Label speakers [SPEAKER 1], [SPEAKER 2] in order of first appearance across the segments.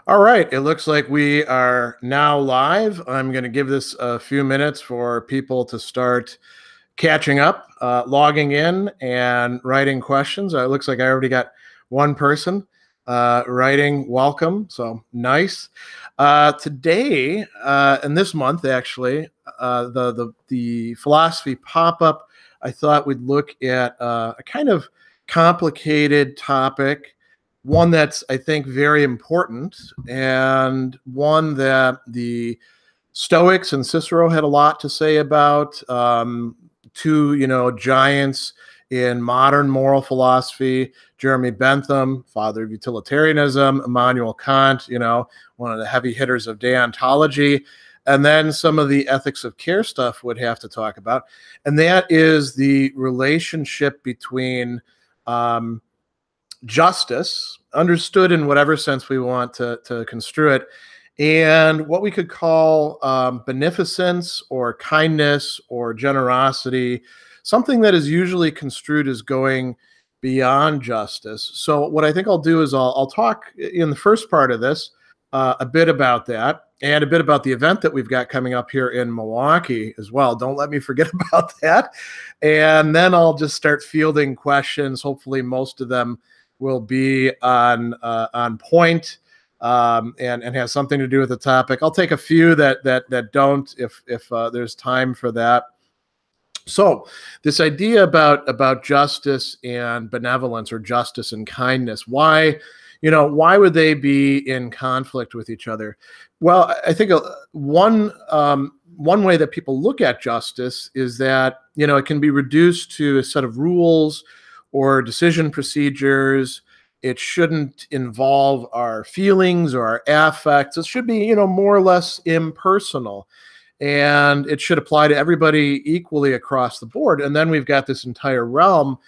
[SPEAKER 1] All right, it looks like we are now live. I'm going to give this a few minutes for people to start catching up, logging in, and writing questions. It looks like I already got one person writing welcome, so nice. Today, and this month actually, the philosophy pop-up, I thought we'd look at a kind of complicated topic, one that's, I think, very important, and one that the Stoics and Cicero had a lot to say about. Two, giants in modern moral philosophy: Jeremy Bentham, father of utilitarianism; Immanuel Kant, one of the heavy hitters of deontology. And then some of the ethics of care stuff would have to talk about. And that is the relationship between justice, understood in whatever sense we want to construe it, and what we could call beneficence or kindness or generosity, something that is usually construed as going beyond justice. So what I think I'll do is I'll talk in the first part of this a bit about that, and a bit about the event that we've got coming up here in Milwaukee as well. Don't let me forget about that. And then I'll just start fielding questions. Hopefully most of them will be on point and have something to do with the topic. I'll take a few that don't if there's time for that. So this idea about justice and benevolence, or justice and kindness, why would they be in conflict with each other? Well, I think one way that people look at justice is that it can be reduced to a set of rules or decision procedures. It shouldn't involve our feelings or our affects. It should be, more or less impersonal. And it should apply to everybody equally across the board. And then we've got this entire realm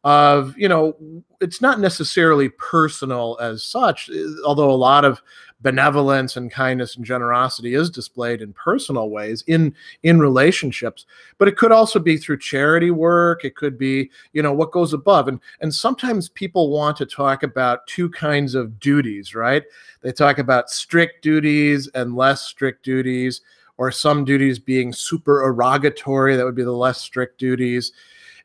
[SPEAKER 1] of, it's not necessarily personal as such, although a lot of benevolence and kindness and generosity is displayed in personal ways in relationships. But it could also be through charity work. It could be, what goes above. And sometimes people want to talk about two kinds of duties, right? They talk about strict duties and less strict duties, or some duties being supererogatory. That would be the less strict duties.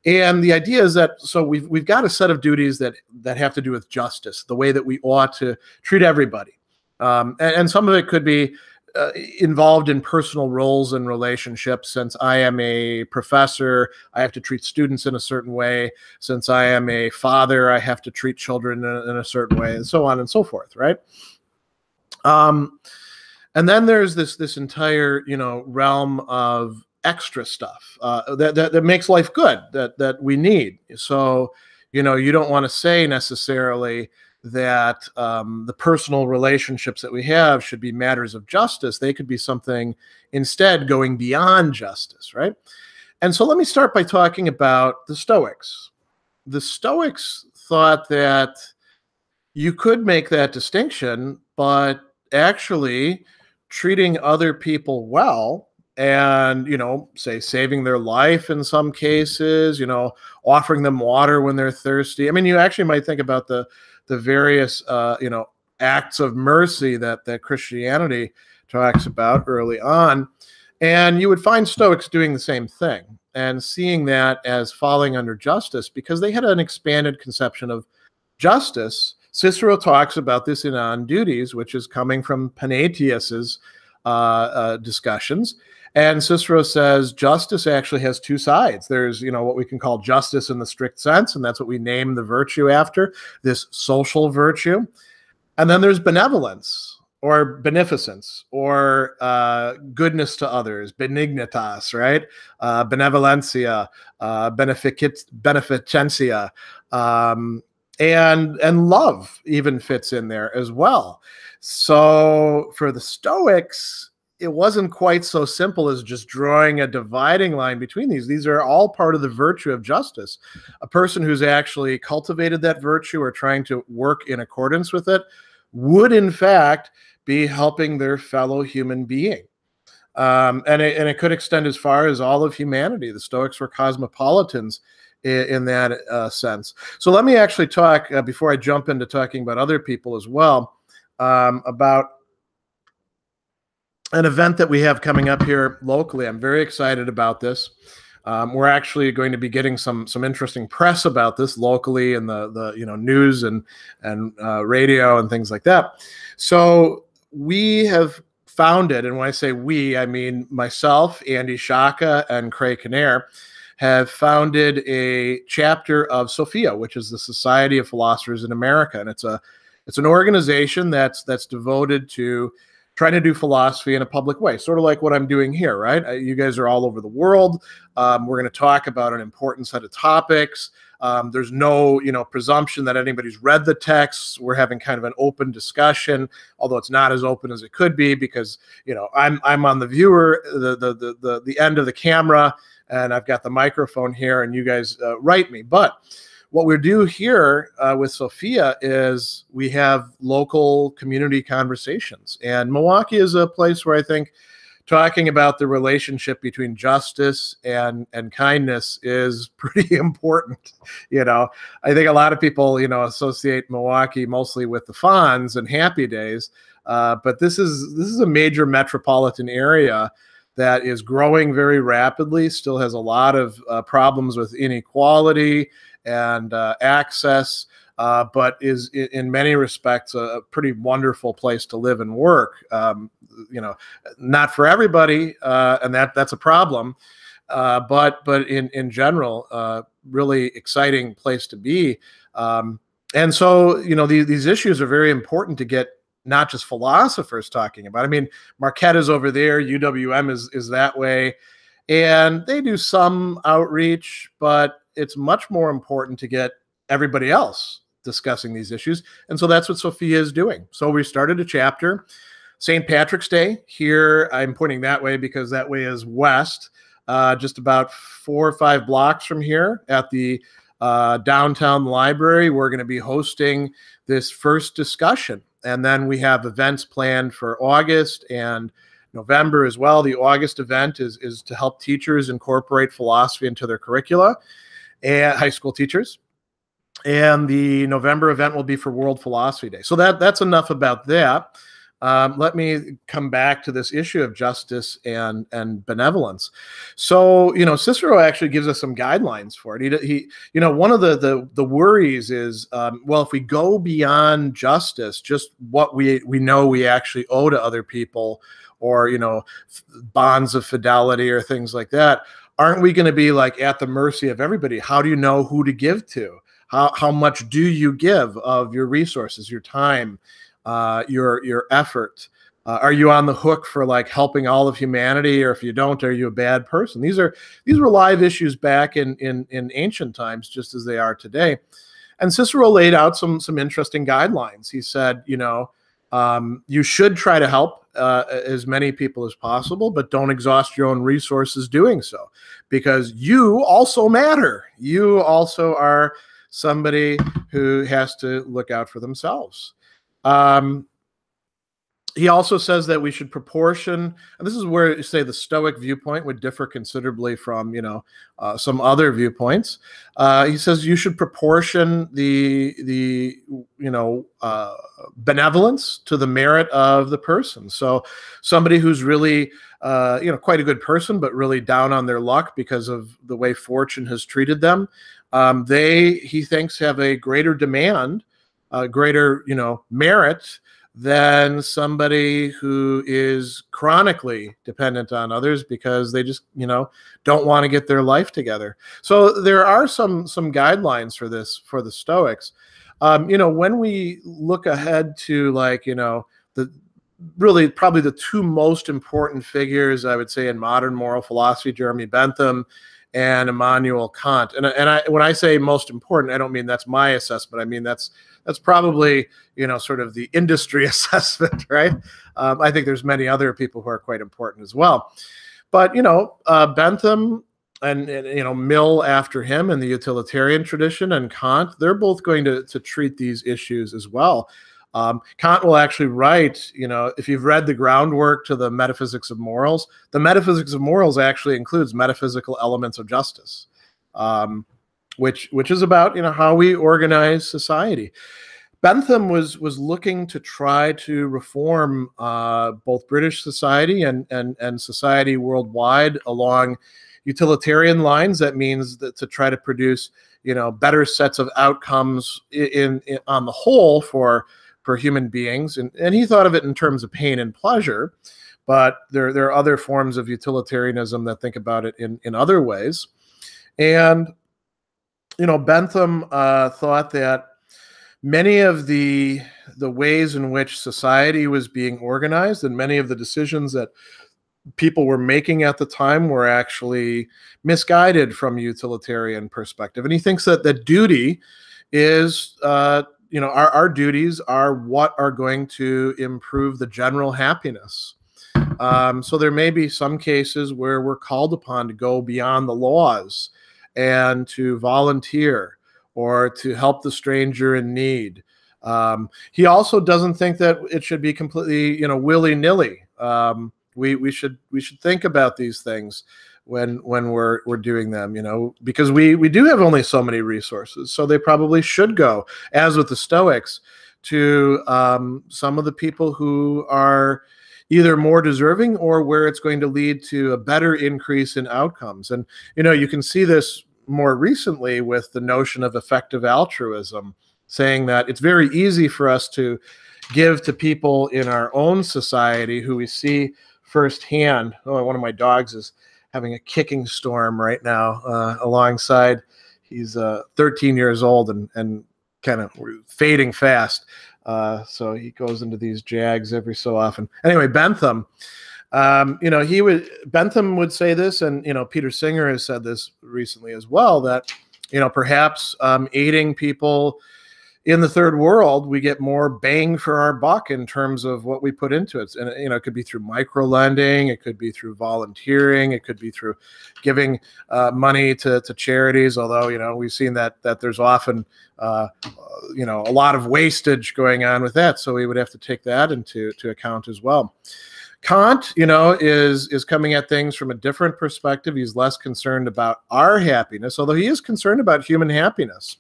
[SPEAKER 1] And the idea is that, so we've got a set of duties that have to do with justice, the way that we ought to treat everybody. And some of it could be involved in personal roles and relationships. Since I am a professor, I have to treat students in a certain way. Since I am a father, I have to treat children in a certain way, and so on and so forth, right? And then there's this entire, realm of extra stuff that makes life good, that we need. So, you don't want to say necessarily that the personal relationships that we have should be matters of justice. They could be something instead going beyond justice, right? And so let me start by talking about the Stoics. The Stoics thought that you could make that distinction, but actually treating other people well, and say saving their life in some cases, offering them water when they're thirsty. I mean, you actually might think about the various acts of mercy that Christianity talks about early on, and you would find Stoics doing the same thing and seeing that as falling under justice, because they had an expanded conception of justice. Cicero talks about this in On Duties, which is coming from Panaetius's discussions. And Cicero says justice actually has two sides. There's, what we can call justice in the strict sense, and that's what we name the virtue after, this social virtue. And then there's benevolence, or beneficence, or goodness to others, benignitas, right? Benevolencia, beneficencia, and love even fits in there as well. So for the Stoics, it wasn't quite so simple as just drawing a dividing line between these. These are all part of the virtue of justice. A person who's actually cultivated that virtue or trying to work in accordance with it would, in fact, be helping their fellow human being. And it could extend as far as all of humanity. The Stoics were cosmopolitans in that sense. So let me actually talk, before I jump into talking about other people as well, about an event that we have coming up here locally. I'm very excited about this. We're actually going to be getting some interesting press about this locally in the news and radio and things like that. So we have founded, and when I say we, I mean myself, Andy Shaka, and Craig Kinnair, have founded a chapter of SOPHIA, which is the Society of Philosophers in America, and it's an organization that's devoted to trying to do philosophy in a public way, sort of like what I'm doing here, right? You guys are all over the world. We're going to talk about an important set of topics. There's no, presumption that anybody's read the texts. We're having kind of an open discussion, although it's not as open as it could be because, I'm on the viewer, the end of the camera, and I've got the microphone here, and you guys write me. But what we do here with SOPHIA is we have local community conversations. And Milwaukee is a place where I think talking about the relationship between justice and kindness is pretty important. I think a lot of people, associate Milwaukee mostly with the Fonz and Happy Days. But this is a major metropolitan area that is growing very rapidly, still has a lot of problems with inequality and access, but is in many respects a pretty wonderful place to live and work. Not for everybody, and that's a problem. But in general, really exciting place to be. And so these issues are very important to get not just philosophers talking about. I mean, Marquette is over there, UWM is that way, and they do some outreach, but it's much more important to get everybody else discussing these issues. And so that's what SOPHIA is doing. So we started a chapter, St. Patrick's Day. Here, I'm pointing that way because that way is west, just about 4 or 5 blocks from here at the downtown library. We're going to be hosting this first discussion. And then we have events planned for August and November as well. The August event is to help teachers incorporate philosophy into their curricula, and high school teachers. And the November event will be for World Philosophy Day. So that's enough about that. Let me come back to this issue of justice and benevolence. So, Cicero actually gives us some guidelines for it. He one of the worries is, well, if we go beyond justice, just what we know we actually owe to other people, or, bonds of fidelity or things like that, aren't we going to be like at the mercy of everybody? How do you know who to give to? How much do you give of your resources, your time, your effort? Are you on the hook for like helping all of humanity, or if you don't, are you a bad person? These were live issues back in ancient times, just as they are today. And Cicero laid out some interesting guidelines. He said, you should try to help as many people as possible, but don't exhaust your own resources doing so, because you also matter. You also are somebody who has to look out for themselves. He also says that we should proportion, and this is where, say, the Stoic viewpoint would differ considerably from, some other viewpoints. He says you should proportion the benevolence to the merit of the person. So somebody who's really, quite a good person, but really down on their luck because of the way fortune has treated them, he thinks, have a greater demand, greater, merit than somebody who is chronically dependent on others because they just, don't want to get their life together. So there are some guidelines for this, for the Stoics. When we look ahead to probably the 2 most important figures, I would say, in modern moral philosophy, Jeremy Bentham and Immanuel Kant. And when I say most important, I don't mean that's my assessment. I mean that's probably sort of the industry assessment, right? I think there's many other people who are quite important as well. But Bentham and Mill after him in the utilitarian tradition, and Kant, they're both going to treat these issues as well. Kant will actually write, if you've read the groundwork to the Metaphysics of Morals, the Metaphysics of Morals actually includes metaphysical elements of justice, which is about, how we organize society. Bentham was looking to try to reform both British society and society worldwide along utilitarian lines. That means that to try to produce, better sets of outcomes in on the whole for human beings. And he thought of it in terms of pain and pleasure, but there are other forms of utilitarianism that think about it in other ways. And Bentham thought that many of the ways in which society was being organized and many of the decisions that people were making at the time were actually misguided from a utilitarian perspective. And he thinks that duty is, our duties are what are going to improve the general happiness. So there may be some cases where we're called upon to go beyond the laws and to volunteer or to help the stranger in need. He also doesn't think that it should be completely, willy-nilly. We should think about these things when we're doing them, because we do have only so many resources. So they probably should go, as with the Stoics, to some of the people who are either more deserving or where it's going to lead to a better increase in outcomes. And, you can see this more recently with the notion of effective altruism, saying that it's very easy for us to give to people in our own society who we see firsthand. Oh, one of my dogs is having a kicking storm right now alongside. He's 13 years old and kind of fading fast. So he goes into these jags every so often. Anyway, Bentham, Bentham would say this, and, Peter Singer has said this recently as well, that, perhaps aiding people in the third world, we get more bang for our buck in terms of what we put into it. And, it could be through micro lending, it could be through volunteering, it could be through giving money to charities, although, we've seen that there's often, a lot of wastage going on with that. So we would have to take that into account as well. Kant, is coming at things from a different perspective. He's less concerned about our happiness, although he is concerned about human happiness.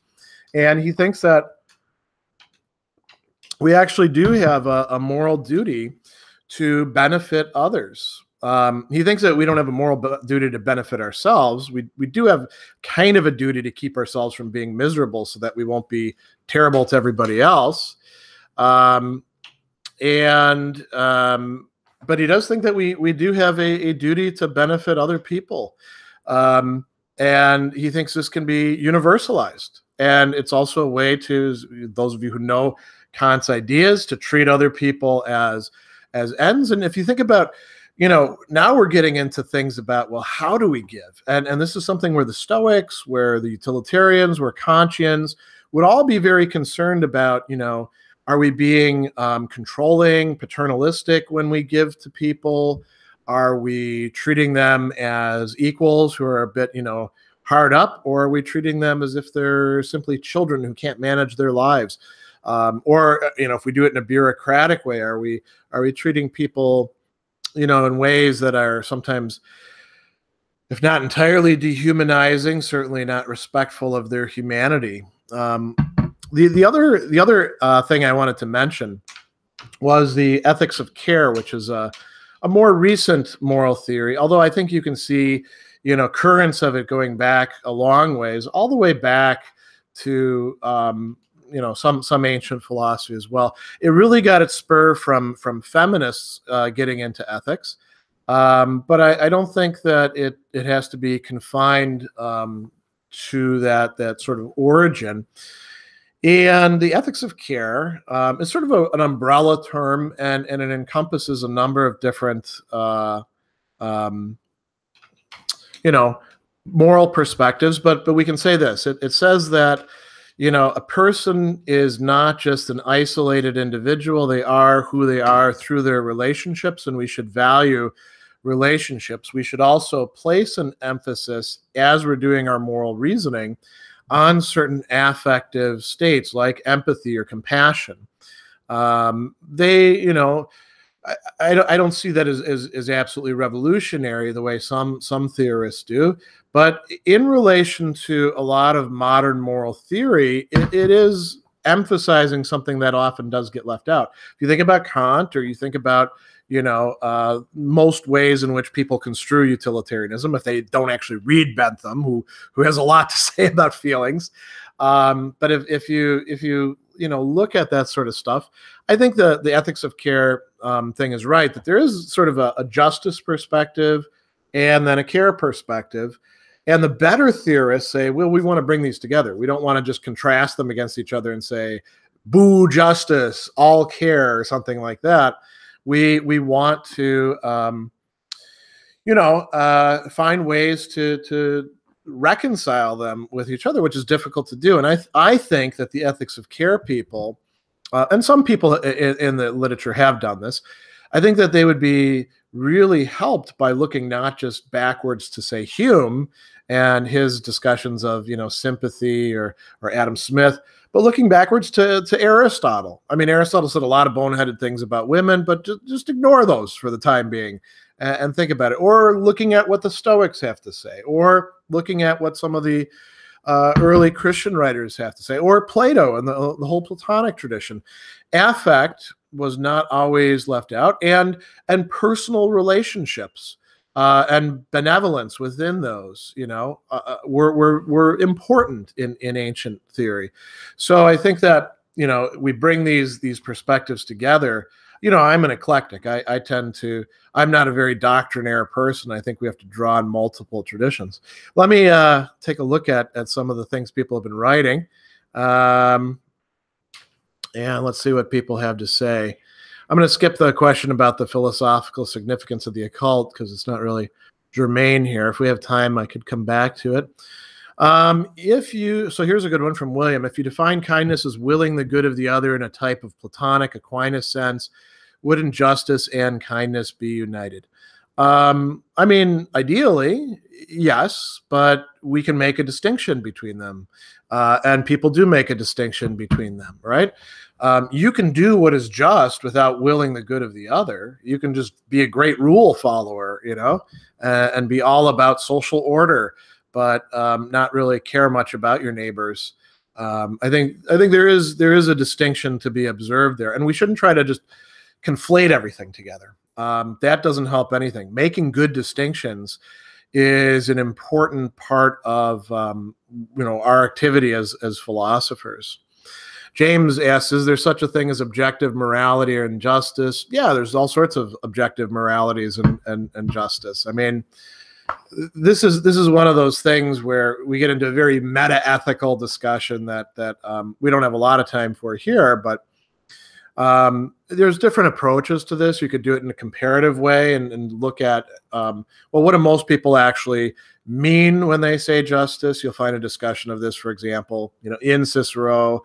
[SPEAKER 1] And he thinks that we actually do have a moral duty to benefit others. He thinks that we don't have a moral duty to benefit ourselves. We do have kind of a duty to keep ourselves from being miserable so that we won't be terrible to everybody else. But he does think that we do have a duty to benefit other people. And he thinks this can be universalized. And it's also a way to, those of you who know Kant's ideas, to treat other people as ends. And if you think about, now we're getting into things about, well, how do we give? And this is something where the Stoics, where the utilitarians, where Kantians would all be very concerned about, are we being controlling, paternalistic when we give to people? Are we treating them as equals who are a bit, hard up? Or are we treating them as if they're simply children who can't manage their lives? Or, if we do it in a bureaucratic way, are we treating people, in ways that are sometimes, if not entirely dehumanizing, certainly not respectful of their humanity? The other thing I wanted to mention was the ethics of care, which is a more recent moral theory, although I think you can see, currents of it going back a long ways, all the way back to, some ancient philosophy as well. It really got its spur from feminists getting into ethics. But I don't think that it has to be confined to that sort of origin. And the ethics of care is sort of an umbrella term, and it encompasses a number of different, moral perspectives. But we can say this: it says that, a person is not just an isolated individual; they are who they are through their relationships, and we should value relationships. We should also place an emphasis, as we're doing our moral reasoning, on certain affective states like empathy or compassion. I don't see that as absolutely revolutionary the way some theorists do, but in relation to a lot of modern moral theory, it is emphasizing something that often does get left out. If you think about Kant, or you think about, most ways in which people construe utilitarianism, if they don't actually read Bentham, who has a lot to say about feelings. But if you look at that sort of stuff, I think the ethics of care thing is right, that there is sort of a justice perspective and then a care perspective. And the better theorists say, well, we want to bring these together. We don't want to just contrast them against each other and say, boo justice, all care, or something like that. We want to, find ways to reconcile them with each other, which is difficult to do. And I think that the ethics of care people, and some people in the literature have done this, I think that they would be really helped by looking not just backwards to, say, Hume and his discussions of, sympathy, or Adam Smith, but looking backwards to Aristotle. I mean, Aristotle said a lot of boneheaded things about women, but just ignore those for the time being and think about it. Or looking at what the Stoics have to say, or looking at what some of the early Christian writers have to say, or Plato and the whole Platonic tradition. Affect was not always left out, and personal relationships and benevolence within those, were important in ancient theory. So I think that we bring these perspectives together. I'm an eclectic. I'm not a very doctrinaire person. I think we have to draw on multiple traditions. Let me take a look at some of the things people have been writing. And let's see what people have to say. I'm going to skip the question about the philosophical significance of the occult because it's not really germane here. If we have time, I could come back to it. So here's a good one from William. If you define kindness as willing the good of the other in a type of Platonic Aquinas sense, wouldn't justice and kindness be united? I mean, ideally, yes, but we can make a distinction between them. And people do make a distinction between them, right? You can do what is just without willing the good of the other. You can just be a great rule follower, and be all about social order, but not really care much about your neighbors. I think there is a distinction to be observed there, and we shouldn't try to just conflate everything together. That doesn't help anything. Making good distinctions is an important part of our activity as philosophers. James asks, is there such a thing as objective morality or injustice? Yeah, there's all sorts of objective moralities and justice. I mean, this is one of those things where we get into a very meta-ethical discussion that we don't have a lot of time for here, but there's different approaches to this. You could do it in a comparative way and look at, what do most people actually mean when they say justice? You'll find a discussion of this, for example, in Cicero,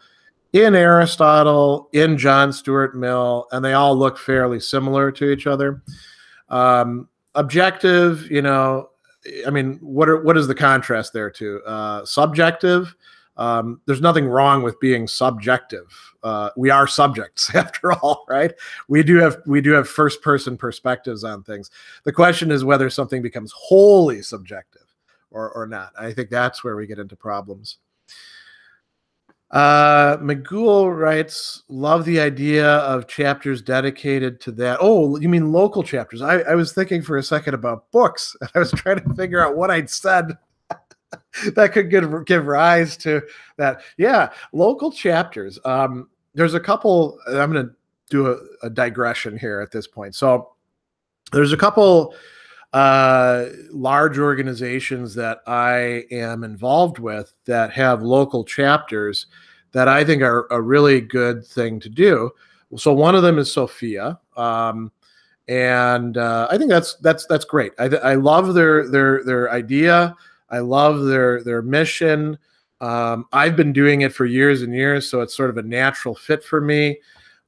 [SPEAKER 1] in Aristotle, in John Stuart Mill, and they all look fairly similar to each other. Objective, I mean, what is the contrast there to? Subjective. There's nothing wrong with being subjective. We are subjects after all, right? We do have first person perspectives on things. The question is whether something becomes wholly subjective or not. I think that's where we get into problems. McGool writes, love the idea of chapters dedicated to that. Oh, you mean local chapters? I was thinking for a second about books, and I was trying to figure out what I'd said that could give rise to that. Yeah, local chapters. There's a couple. I'm going to do a digression here at this point. So there's a couple large organizations that I am involved with that have local chapters that I think are a really good thing to do. So one of them is SOPHIA. And I think that's great. I love their idea. I love their mission. I've been doing it for years and years, so it's sort of a natural fit for me.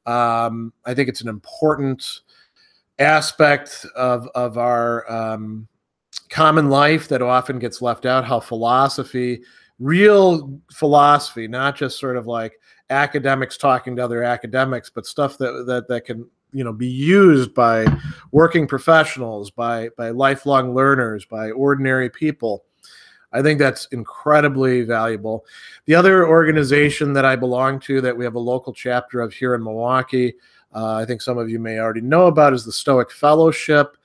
[SPEAKER 1] I think it's an important aspect of our common life that often gets left out, how philosophy, real philosophy, not just sort of like academics talking to other academics, but stuff that can be used by working professionals, by lifelong learners, by ordinary people. I think that's incredibly valuable. The other organization that I belong to that we have a local chapter of here in Milwaukee, I think some of you may already know about, is the Stoic Fellowship.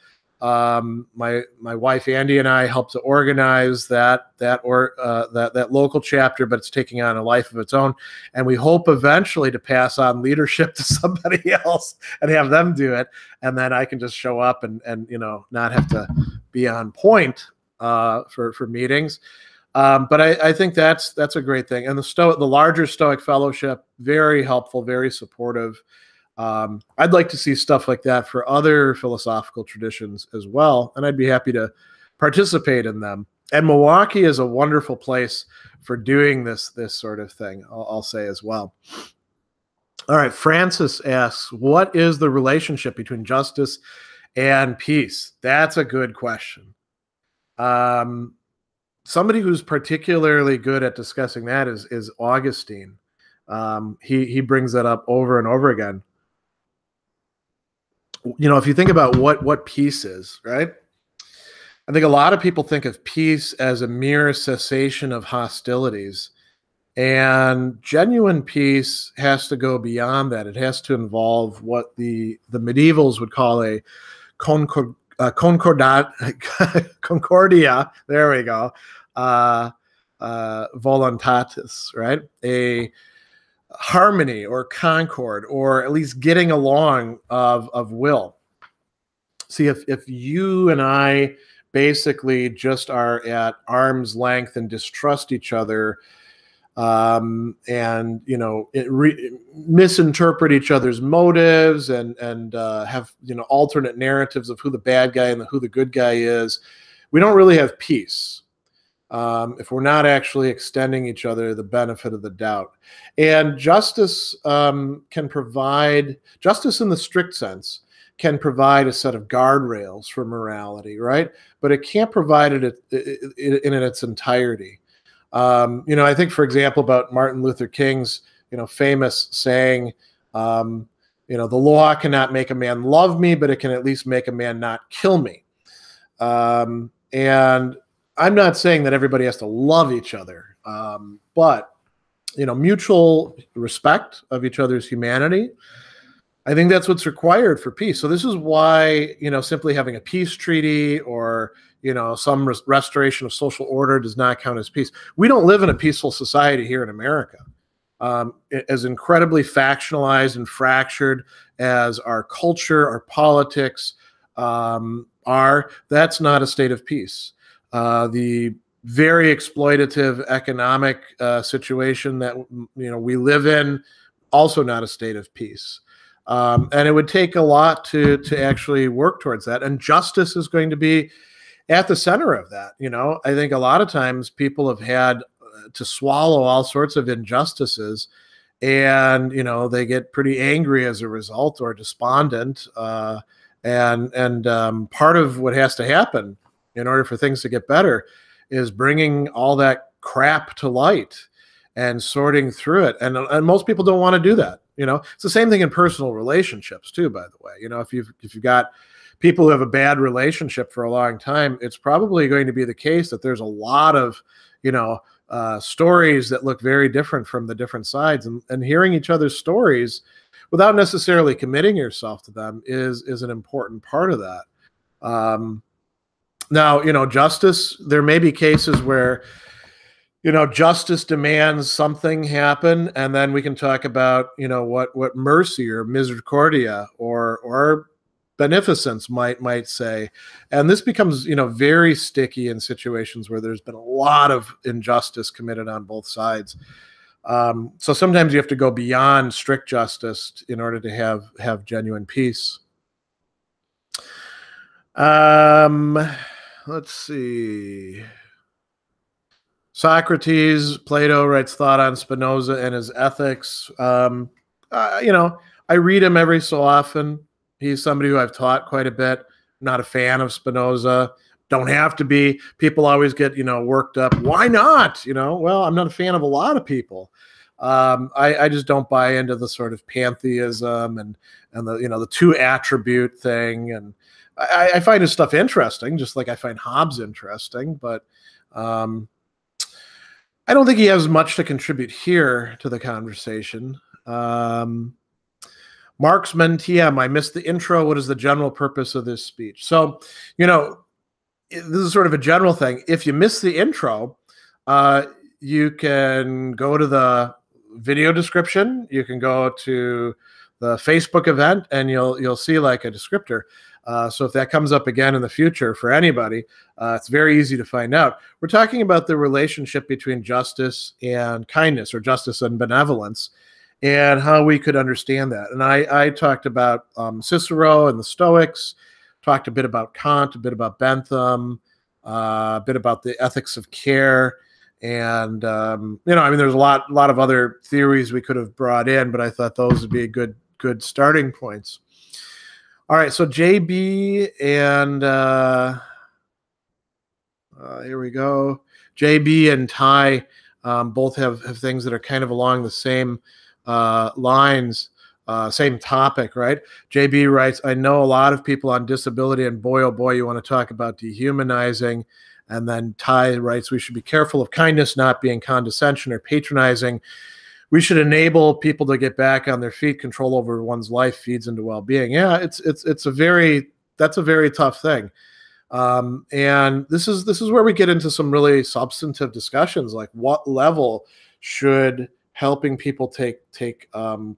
[SPEAKER 1] My wife Andy and I helped to organize that local chapter, but it's taking on a life of its own, and we hope eventually to pass on leadership to somebody else and have them do it, and then I can just show up and not have to be on point for meetings. But I think that's a great thing, and the larger Stoic Fellowship, very helpful, very supportive. I'd like to see stuff like that for other philosophical traditions as well, and I'd be happy to participate in them. And Milwaukee is a wonderful place for doing this sort of thing, I'll say as well. All right, Francis asks, what is the relationship between justice and peace? That's a good question. Somebody who's particularly good at discussing that is Augustine. He brings that up over and over again. If you think about what peace is, right? I think a lot of people think of peace as a mere cessation of hostilities. And genuine peace has to go beyond that. It has to involve what the medievals would call a concordia. There we go. Voluntatis, right? A harmony or concord, or at least getting along of will. See, if you and I basically just are at arm's length and distrust each other, and misinterpret each other's motives and have alternate narratives of who the bad guy and who the good guy is, we don't really have peace. If we're not actually extending each other the benefit of the doubt. And justice can provide, justice in the strict sense, can provide a set of guardrails for morality, right? But it can't provide it in its entirety. I think, for example, about Martin Luther King's, famous saying, the law cannot make a man love me, but it can at least make a man not kill me. And I'm not saying that everybody has to love each other, but mutual respect of each other's humanity, I think that's what's required for peace. So this is why simply having a peace treaty or some restoration of social order does not count as peace. We don't live in a peaceful society here in America. As incredibly factionalized and fractured as our culture, our politics are, that's not a state of peace. The very exploitative economic situation that we live in, also not a state of peace. And it would take a lot to actually work towards that. And justice is going to be at the center of that. I think a lot of times people have had to swallow all sorts of injustices, and they get pretty angry as a result, or despondent. And part of what has to happen in order for things to get better is bringing all that crap to light and sorting through it. And most people don't want to do that. It's the same thing in personal relationships too, by the way. If you've got people who have a bad relationship for a long time, it's probably going to be the case that there's a lot of, stories that look very different from the different sides, and hearing each other's stories without necessarily committing yourself to them is an important part of that. Now, justice, there may be cases where, justice demands something happen, and then we can talk about, what mercy or misericordia or beneficence might say. And this becomes, very sticky in situations where there's been a lot of injustice committed on both sides. So sometimes you have to go beyond strict justice in order to have genuine peace. Let's see. Socrates, Plato writes thought on Spinoza and his ethics. I read him every so often. He's somebody who I've taught quite a bit. Not a fan of Spinoza. Don't have to be. People always get, worked up. Why not? Well, I'm not a fan of a lot of people. I just don't buy into the sort of pantheism and the two attribute thing. And I find his stuff interesting, just like I find Hobbes interesting. But I don't think he has much to contribute here to the conversation. Marx Mentiem, I missed the intro. What is the general purpose of this speech? So, this is sort of a general thing. If you miss the intro, you can go to the video description. You can go to the Facebook event, and you'll see like a descriptor. So if that comes up again in the future for anybody, it's very easy to find out. We're talking about the relationship between justice and kindness, or justice and benevolence, and how we could understand that. And I talked about Cicero and the Stoics, talked a bit about Kant, a bit about Bentham, a bit about the ethics of care. And, there's a lot of other theories we could have brought in, but I thought those would be good starting points. All right, so JB and here we go. JB and Ty both have things that are kind of along the same lines, same topic, right? JB writes, I know a lot of people on disability, and boy, oh boy, you want to talk about dehumanizing. And then Ty writes, we should be careful of kindness not being condescension or patronizing. We should enable people to get back on their feet. Control over one's life feeds into well-being. Yeah, that's a very tough thing. And this is where we get into some really substantive discussions, like what level should helping people take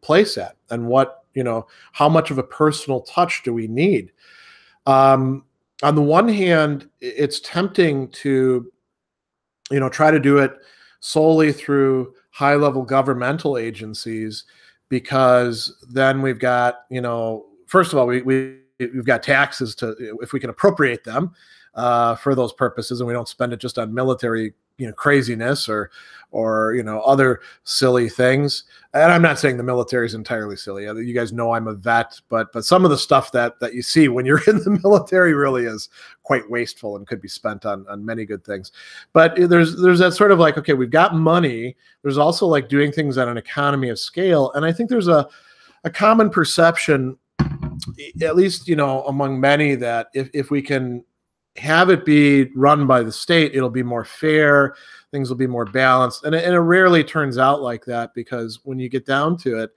[SPEAKER 1] place at, and what, how much of a personal touch do we need? On the one hand, it's tempting to, try to do it solely through high-level governmental agencies, because then we've got, first of all, we've got taxes if we can appropriate them for those purposes, and we don't spend it just on military, craziness or other silly things. And I'm not saying the military is entirely silly. You guys know I'm a vet, but some of the stuff that you see when you're in the military really is quite wasteful and could be spent on many good things. But there's that sort of like, okay, we've got money. There's also like doing things on an economy of scale. And I think there's a common perception, at least, among many, that if we can have it be run by the state, it'll be more fair, things will be more balanced. And it rarely turns out like that, because when you get down to it,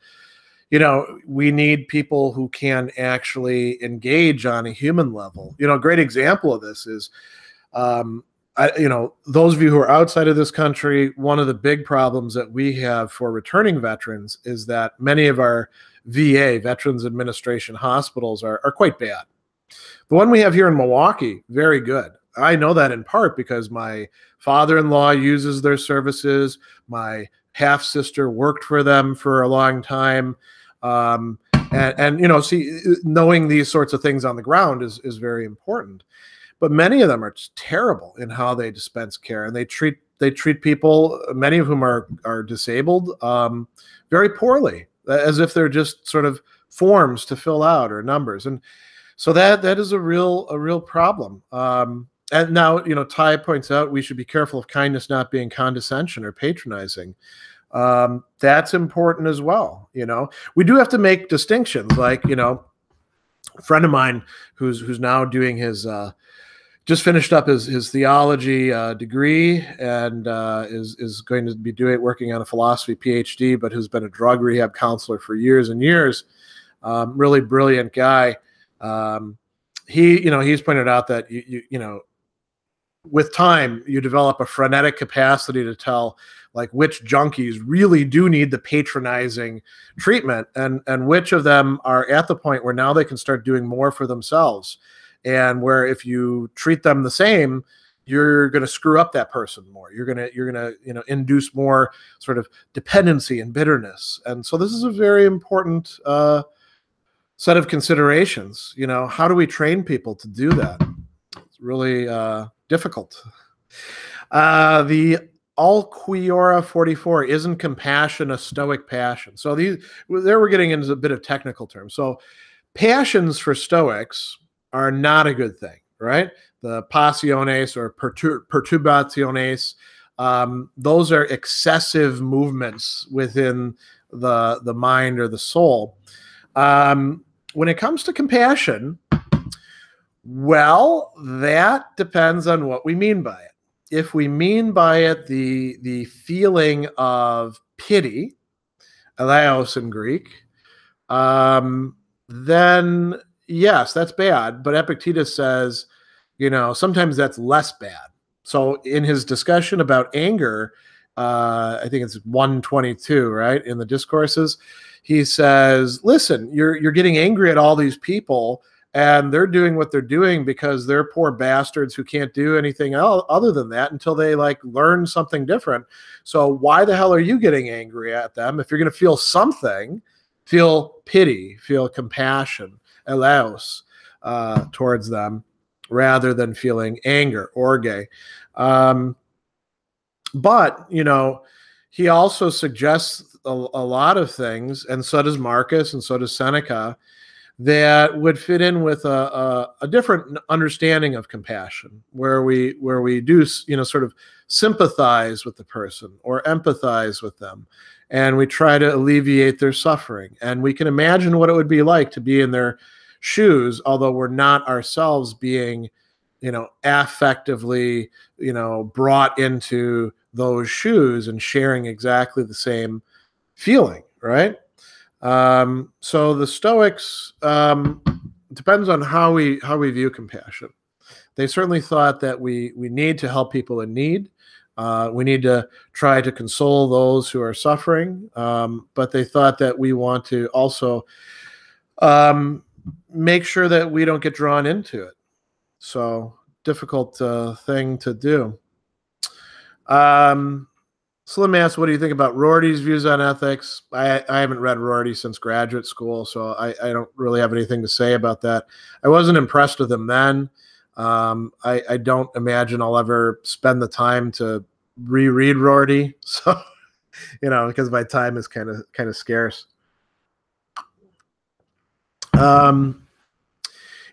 [SPEAKER 1] we need people who can actually engage on a human level. A great example of this is, those of you who are outside of this country, one of the big problems that we have for returning veterans is that many of our VA, Veterans Administration hospitals, are quite bad. The one we have here in Milwaukee, very good. I know that in part because my father-in-law uses their services. My half-sister worked for them for a long time. And knowing these sorts of things on the ground is very important. But many of them are just terrible in how they dispense care, and they treat people, many of whom are disabled, very poorly, as if they're just sort of forms to fill out or numbers. And so that is a real problem. And now, Ty points out we should be careful of kindness not being condescension or patronizing. That's important as well. We do have to make distinctions. Like, a friend of mine who's now doing his just finished up his theology degree, and is going to be working on a philosophy PhD, but who's been a drug rehab counselor for years and years. Really brilliant guy. He's pointed out that with time you develop a frenetic capacity to tell like which junkies really do need the patronizing treatment, and which of them are at the point where now they can start doing more for themselves, and where if you treat them the same, you're going to screw up that person more. You're going to induce more sort of dependency and bitterness. And so this is a very important set of considerations. How do we train people to do that? It's really difficult. The Alquiora 44, isn't compassion a Stoic passion? So there we're getting into a bit of technical terms. So passions for Stoics are not a good thing, right? The passiones or perturbaciones, those are excessive movements within the mind or the soul. When it comes to compassion, well, that depends on what we mean by it. if we mean by it the feeling of pity, eleos in Greek, then yes, that's bad. But Epictetus says, sometimes that's less bad. So in his discussion about anger, I think it's 122, right, in the Discourses, he says, listen, you're getting angry at all these people, and they're doing what they're doing because they're poor bastards who can't do anything else other than that until they learn something different. So why the hell are you getting angry at them? If you're going to feel something, feel pity, feel compassion, eleos, towards them, rather than feeling anger, orge. But, he also suggests a lot of things, and so does Marcus, and so does Seneca, that would fit in with a different understanding of compassion, where we do, sort of sympathize with the person or empathize with them, and we try to alleviate their suffering. And we can imagine what it would be like to be in their shoes, although we're not ourselves being, affectively, brought into those shoes and sharing exactly the same feeling, right? So the Stoics, depends on how we view compassion. They certainly thought that we need to help people in need. We need to try to console those who are suffering. But they thought that we want to also make sure that we don't get drawn into it. So difficult thing to do. So let me ask, what do you think about Rorty's views on ethics? I haven't read Rorty since graduate school, so I don't really have anything to say about that. I wasn't impressed with him then. I don't imagine I'll ever spend the time to reread Rorty, so because my time is kind of scarce.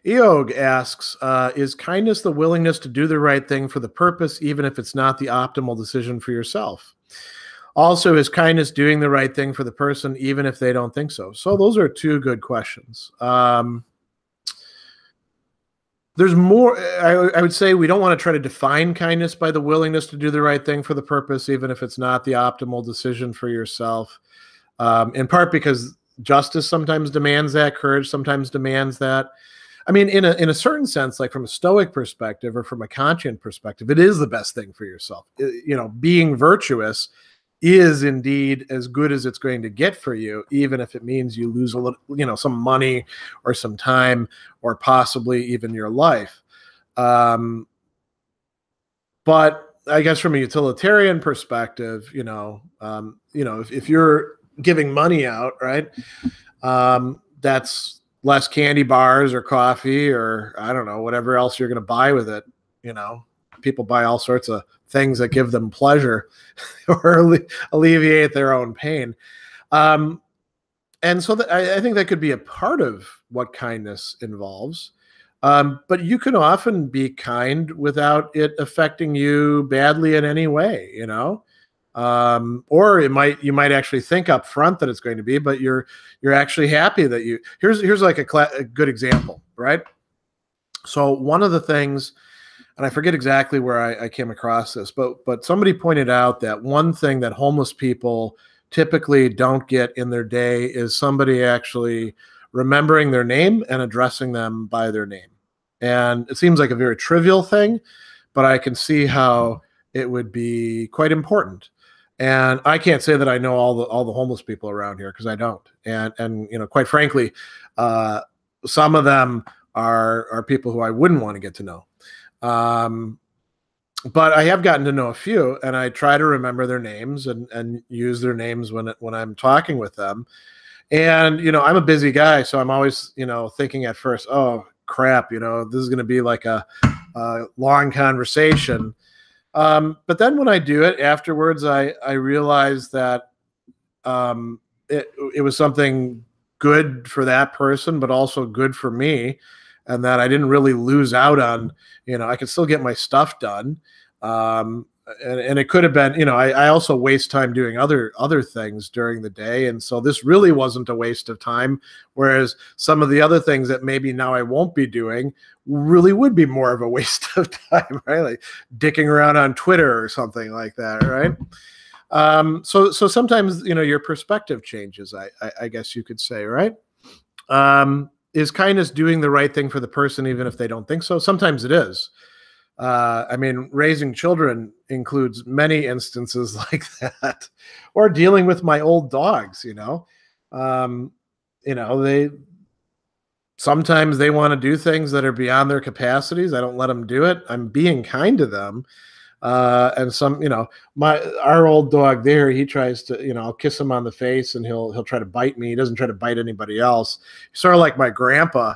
[SPEAKER 1] Eog asks, is kindness the willingness to do the right thing for the purpose, even if it's not the optimal decision for yourself? Also, is kindness doing the right thing for the person, even if they don't think so? So those are two good questions. There's more. I would say we don't want to try to define kindness by the willingness to do the right thing for the purpose, even if it's not the optimal decision for yourself, in part because justice sometimes demands that, courage sometimes demands that. I mean, in a certain sense, like from a Stoic perspective or from a Kantian perspective, it is the best thing for yourself. Being virtuous is indeed as good as it's going to get for you, even if it means you lose a little, some money or some time or possibly even your life. But I guess from a utilitarian perspective, if you're giving money out, right, that's less candy bars or coffee or I don't know, whatever else you're going to buy with it. People buy all sorts of things that give them pleasure or alleviate their own pain. And so I think that could be a part of what kindness involves. But you can often be kind without it affecting you badly in any way, or you might actually think up front that it's going to be, but you're actually happy that here's like a good example, right? So one of the things, and I forget exactly where I came across this, but somebody pointed out that one thing that homeless people typically don't get in their day is somebody actually remembering their name and addressing them by their name. And it seems like a very trivial thing, but I can see how it would be quite important. And I can't say that I know all the homeless people around here because I don't. And quite frankly, some of them are people who I wouldn't want to get to know. But I have gotten to know a few, and I try to remember their names and use their names when I'm talking with them. And I'm a busy guy, so I'm always thinking at first, oh crap, this is going to be like a long conversation. But then when I do it afterwards, I realize that it was something good for that person, but also good for me, and that I didn't really lose out on. I could still get my stuff done. and it could have been, I also waste time doing other things during the day. And so this really wasn't a waste of time. Whereas some of the other things that maybe now I won't be doing really would be more of a waste of time, right? Like dicking around on Twitter or something like that, right? So sometimes, your perspective changes, I guess you could say, right? Is kindness doing the right thing for the person, even if they don't think so? Sometimes it is. Raising children includes many instances like that, or dealing with my old dogs. They sometimes they want to do things that are beyond their capacities. I don't let them do it. I'm being kind to them. And our old dog there, he tries to, I'll kiss him on the face and he'll try to bite me. He doesn't try to bite anybody else. Sort of like my grandpa,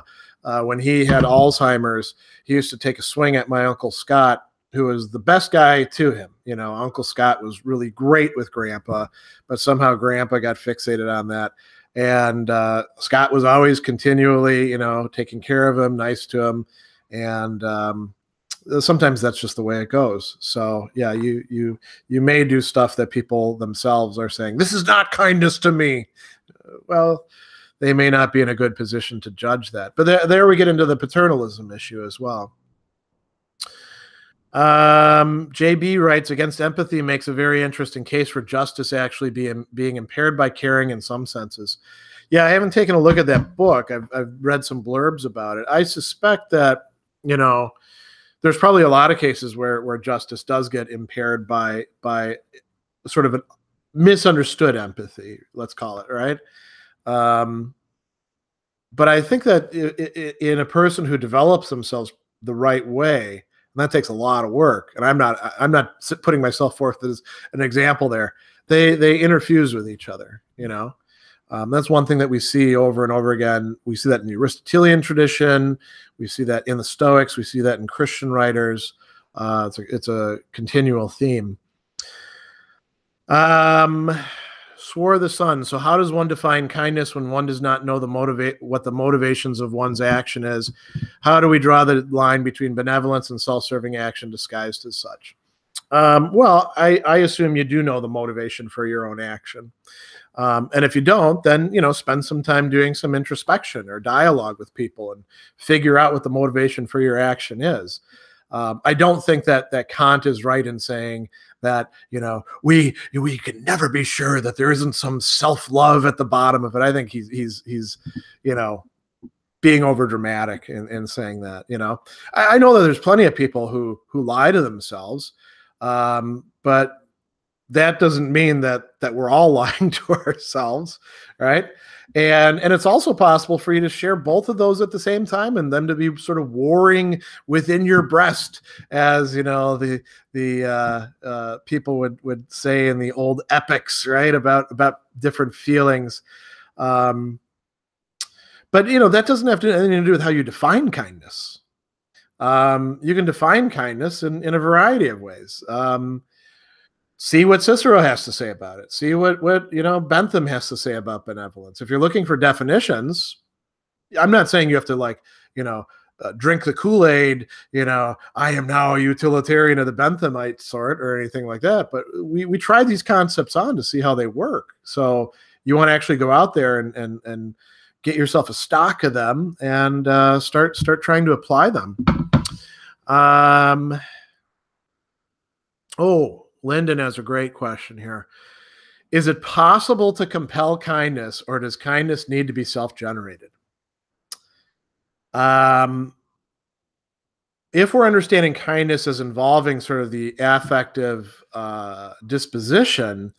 [SPEAKER 1] when he had Alzheimer's, he used to take a swing at my Uncle Scott, who was the best guy to him. Uncle Scott was really great with Grandpa, but somehow Grandpa got fixated on that. And Scott was always continually, taking care of him, nice to him. And sometimes that's just the way it goes. So yeah, you may do stuff that people themselves are saying, this is not kindness to me. Well, they may not be in a good position to judge that. But there we get into the paternalism issue as well. JB writes, against empathy makes a very interesting case for justice actually being impaired by caring in some senses. Yeah, I haven't taken a look at that book. I've read some blurbs about it. I suspect that, there's probably a lot of cases where justice does get impaired by sort of a misunderstood empathy, let's call it, right? But I think that in a person who develops themselves the right way, and that takes a lot of work, and I'm not putting myself forth as an example there. They interfuse with each other, That's one thing that we see over and over again. We see that in the Aristotelian tradition. We see that in the Stoics. We see that in Christian writers. It's a continual theme. Swore the Sun. So how does one define kindness when one does not know what the motivations of one's action is? How do we draw the line between benevolence and self-serving action disguised as such? Well, I assume you do know the motivation for your own action. And if you don't, then, spend some time doing some introspection or dialogue with people and figure out what the motivation for your action is. I don't think that Kant is right in saying that, we can never be sure that there isn't some self-love at the bottom of it. I think he's being over dramatic in saying that. I know that there's plenty of people who lie to themselves, but that doesn't mean that we're all lying to ourselves, right? And it's also possible for you to share both of those at the same time, and them to be sort of warring within your breast, as the people would say in the old epics, right, about different feelings. But that doesn't have anything to do with how you define kindness. You can define kindness in a variety of ways. See what Cicero has to say about it. See what Bentham has to say about benevolence. If you're looking for definitions, I'm not saying you have to drink the Kool-Aid. I am now a utilitarian of the Benthamite sort or anything like that. But we try these concepts on to see how they work. So you want to actually go out there and get yourself a stock of them and start trying to apply them. Lyndon has a great question here. Is it possible to compel kindness, or does kindness need to be self-generated? If we're understanding kindness as involving sort of the affective disposition,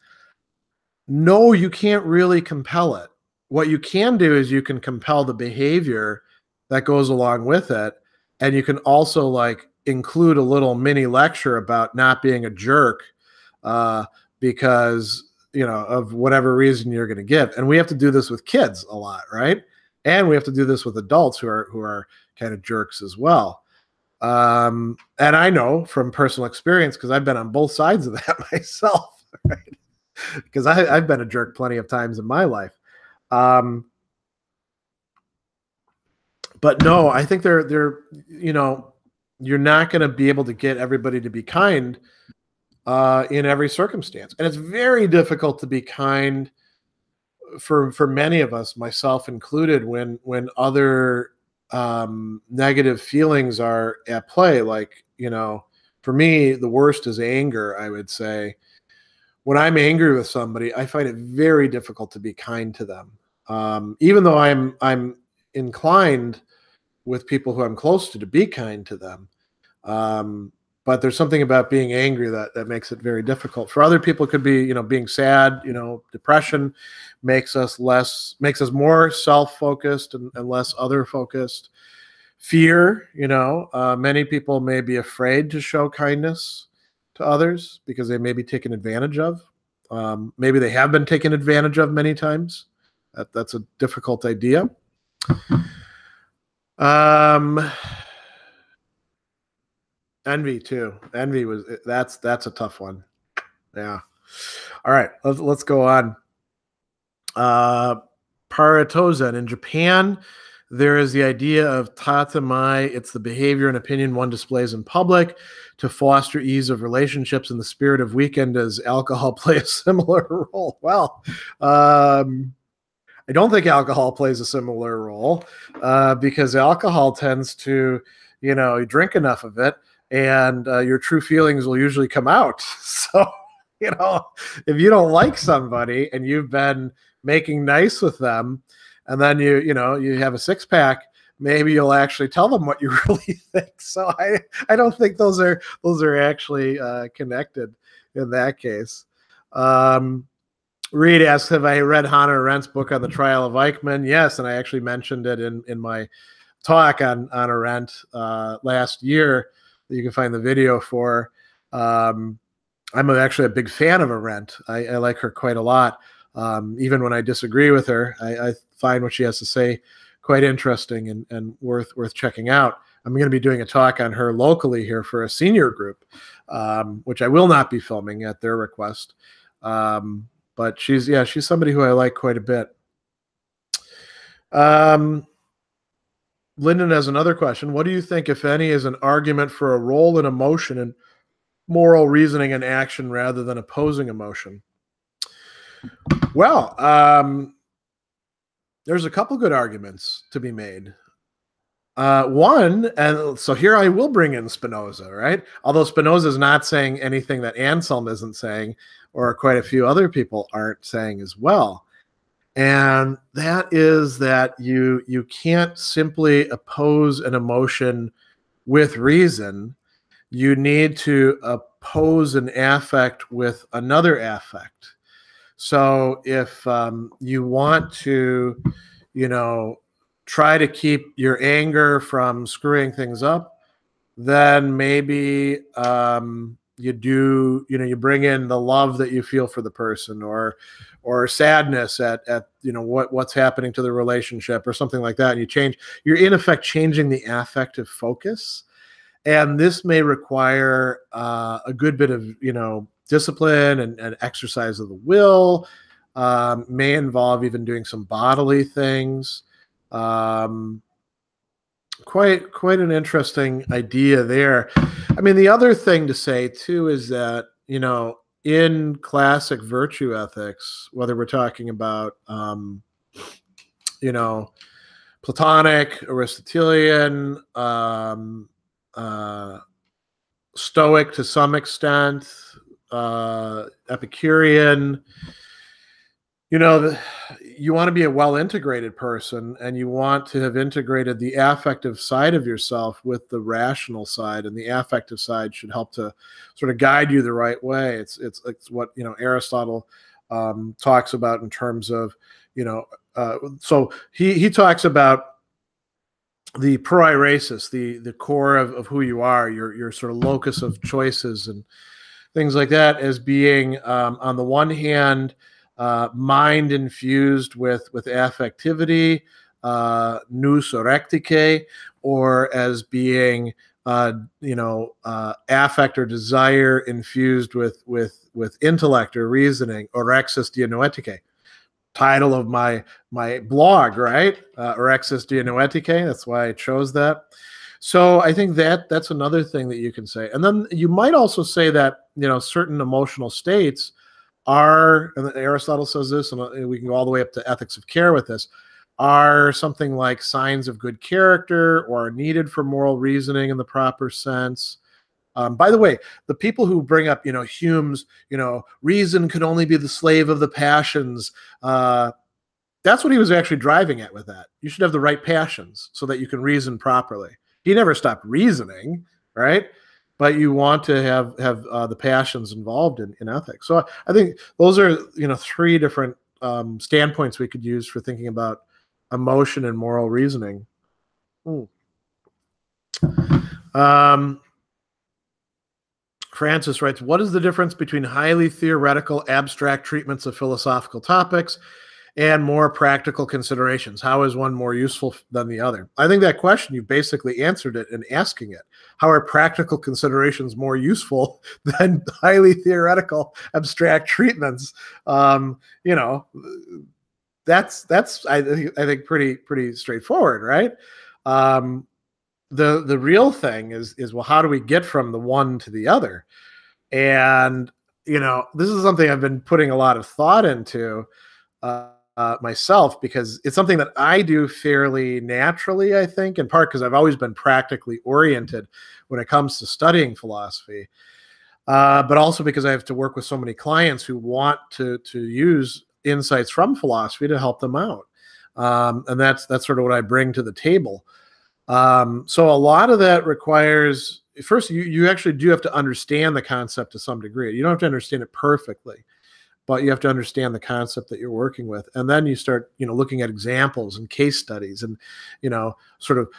[SPEAKER 1] no, you can't really compel it. What you can do is you can compel the behavior that goes along with it, and you can also include a little mini lecture about not being a jerk because of whatever reason you're going to give. And we have to do this with kids a lot, right? And we have to do this with adults who are kind of jerks as well. And I know from personal experience, because I've been on both sides of that myself, right? Because I've been a jerk plenty of times in my life. But no, I think you're not going to be able to get everybody to be kind in every circumstance. And it's very difficult to be kind for many of us, myself included, when other negative feelings are at play. Like, for me, the worst is anger, I would say. When I'm angry with somebody, I find it very difficult to be kind to them. Even though I'm inclined with people who I'm close to be kind to them. But there's something about being angry that makes it very difficult. For other people, it could be, being sad, depression makes us more self-focused and less other-focused. Fear, many people may be afraid to show kindness to others because they may be taken advantage of. Maybe they have been taken advantage of many times. That's a difficult idea. Envy too. That's a tough one. Yeah. All right. Let's go on. Paratozen. In Japan, there is the idea of tatamai. It's the behavior and opinion one displays in public to foster ease of relationships. In the spirit of weekend, does alcohol play a similar role? Well, I don't think alcohol plays a similar role because alcohol tends to, you drink enough of it and your true feelings will usually come out. So, if you don't like somebody and you've been making nice with them, and then you have a six-pack, maybe you'll actually tell them what you really think. So I don't think those are actually connected in that case. Reed asks, have I read Hannah Arendt's book on the trial of Eichmann? Yes, and I actually mentioned it in my talk on Arendt last year that you can find the video for. I'm actually a big fan of Arendt. I like her quite a lot. Even when I disagree with her, I find what she has to say quite interesting and worth checking out. I'm going to be doing a talk on her locally here for a senior group, which I will not be filming at their request. But she's somebody who I like quite a bit. Lyndon has another question. What do you think, if any, is an argument for a role in emotion and moral reasoning and action rather than opposing emotion? Well, there's a couple good arguments to be made. One, and so here I will bring in Spinoza, right? Although Spinoza is not saying anything that Anselm isn't saying, or quite a few other people aren't saying as well. And that is that you can't simply oppose an emotion with reason. You need to oppose an affect with another affect. So if you want to, try to keep your anger from screwing things up, then maybe you bring in the love that you feel for the person, or sadness at what's happening to the relationship or something like that. And you're in effect changing the affective focus. And this may require a good bit of, discipline and exercise of the will, may involve even doing some bodily things. Quite an interesting idea there. I mean, the other thing to say too is that, in classic virtue ethics, whether we're talking about, Platonic, Aristotelian, Stoic to some extent, Epicurean, you want to be a well-integrated person, and you want to have integrated the affective side of yourself with the rational side, and the affective side should help to sort of guide you the right way. It's what Aristotle talks about in terms of so he talks about the proiresis, the core of who you are, your sort of locus of choices and things like that, as being on the one hand, mind infused with affectivity, nous orectique, or as being affect or desire infused with intellect or reasoning, orexis dianoetike. Title of my blog, right? Orexis dianoetike. That's why I chose that. So I think that's another thing that you can say. And then you might also say that, certain emotional states are, and Aristotle says this, and we can go all the way up to ethics of care with this, are something like signs of good character or are needed for moral reasoning in the proper sense. By the way, the people who bring up, Hume's, reason could only be the slave of the passions. That's what he was actually driving at with that. You should have the right passions so that you can reason properly. He never stopped reasoning, right? But you want to have the passions involved in ethics. So I think those are, three different standpoints we could use for thinking about emotion and moral reasoning. Francis writes, what is the difference between highly theoretical, abstract treatments of philosophical topics and more practical considerations? How is one more useful than the other? I think that question, you basically answered it in asking it. How are practical considerations more useful than highly theoretical, abstract treatments? That's I think pretty straightforward, right? The real thing is, well, how do we get from the one to the other? And this is something I've been putting a lot of thought into myself, because it's something that I do fairly naturally, I think, in part because I've always been practically oriented when it comes to studying philosophy, but also because I have to work with so many clients who want to use insights from philosophy to help them out, and that's sort of what I bring to the table. So a lot of that requires, first, you actually do have to understand the concept to some degree. You don't have to understand it perfectly, but you have to understand the concept that you're working with. And then you start, looking at examples and case studies and, sort of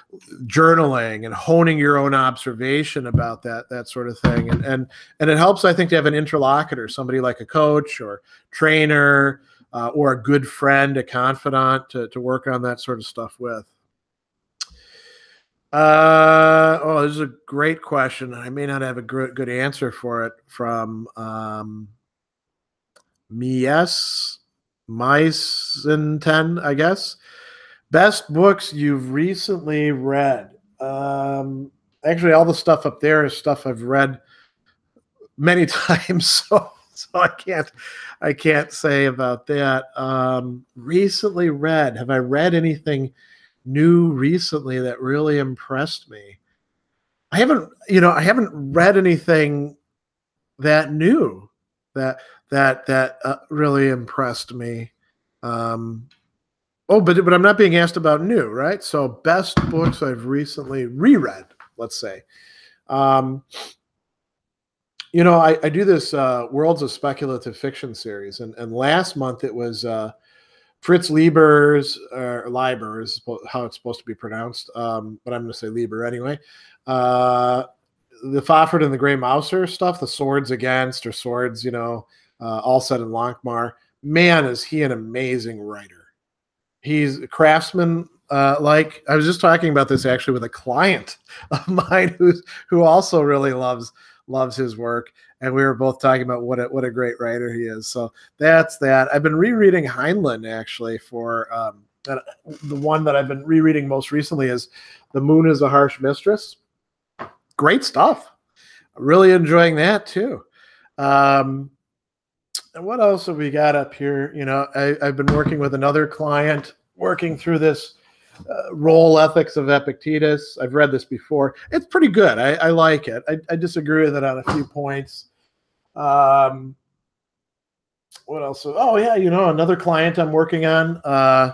[SPEAKER 1] journaling and honing your own observation about that sort of thing. And it helps, I think, to have an interlocutor, somebody like a coach or trainer, or a good friend, a confidant to work on that sort of stuff with. This is a great question. I may not have a good answer for it from Meisen10, I guess. Best books you've recently read. Actually, all the stuff up there is stuff I've read many times, so I can't say about that. Recently read. Have I read anything new recently that really impressed me? I haven't read anything that new that really impressed me. But I'm not being asked about new, right? So best books I've recently reread, let's say. I do this Worlds of Speculative Fiction series, and last month it was Fritz Lieber's, or Leiber is how it's supposed to be pronounced, but I'm going to say Lieber anyway. The Fafhrd and the Grey Mouser stuff, the Swords Against, or Swords, all set in Lankhmar. Man, is he an amazing writer. He's a craftsman. I was just talking about this actually with a client of mine who also really loves his work, and we were both talking about what a great writer he is. So that's that. I've been rereading Heinlein actually for the one that I've been rereading most recently is The Moon is a Harsh Mistress. Great stuff. Really enjoying that too. And what else have we got up here? I've been working with another client, working through this role ethics of Epictetus. I've read this before. It's pretty good. I like it. I disagree with it on a few points. What else? Oh yeah, another client I'm working on. I'm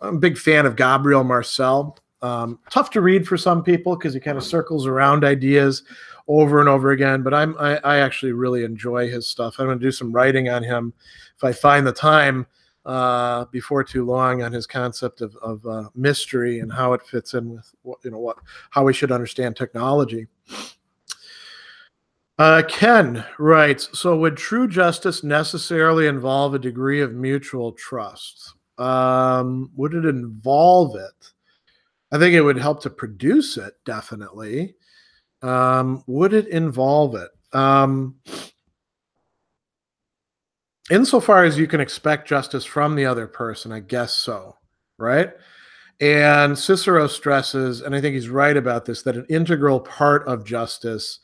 [SPEAKER 1] a big fan of Gabriel Marcel. Tough to read for some people because he kind of circles around ideas over and over again, but I actually really enjoy his stuff. I'm going to do some writing on him if I find the time before too long, on his concept of mystery and how it fits in with how we should understand technology. Ken writes, so would true justice necessarily involve a degree of mutual trust? Would it involve it? I think it would help to produce it, definitely. Would it involve it? Insofar as you can expect justice from the other person, I guess so, right? And Cicero stresses, and I think he's right about this, that an integral part of justice,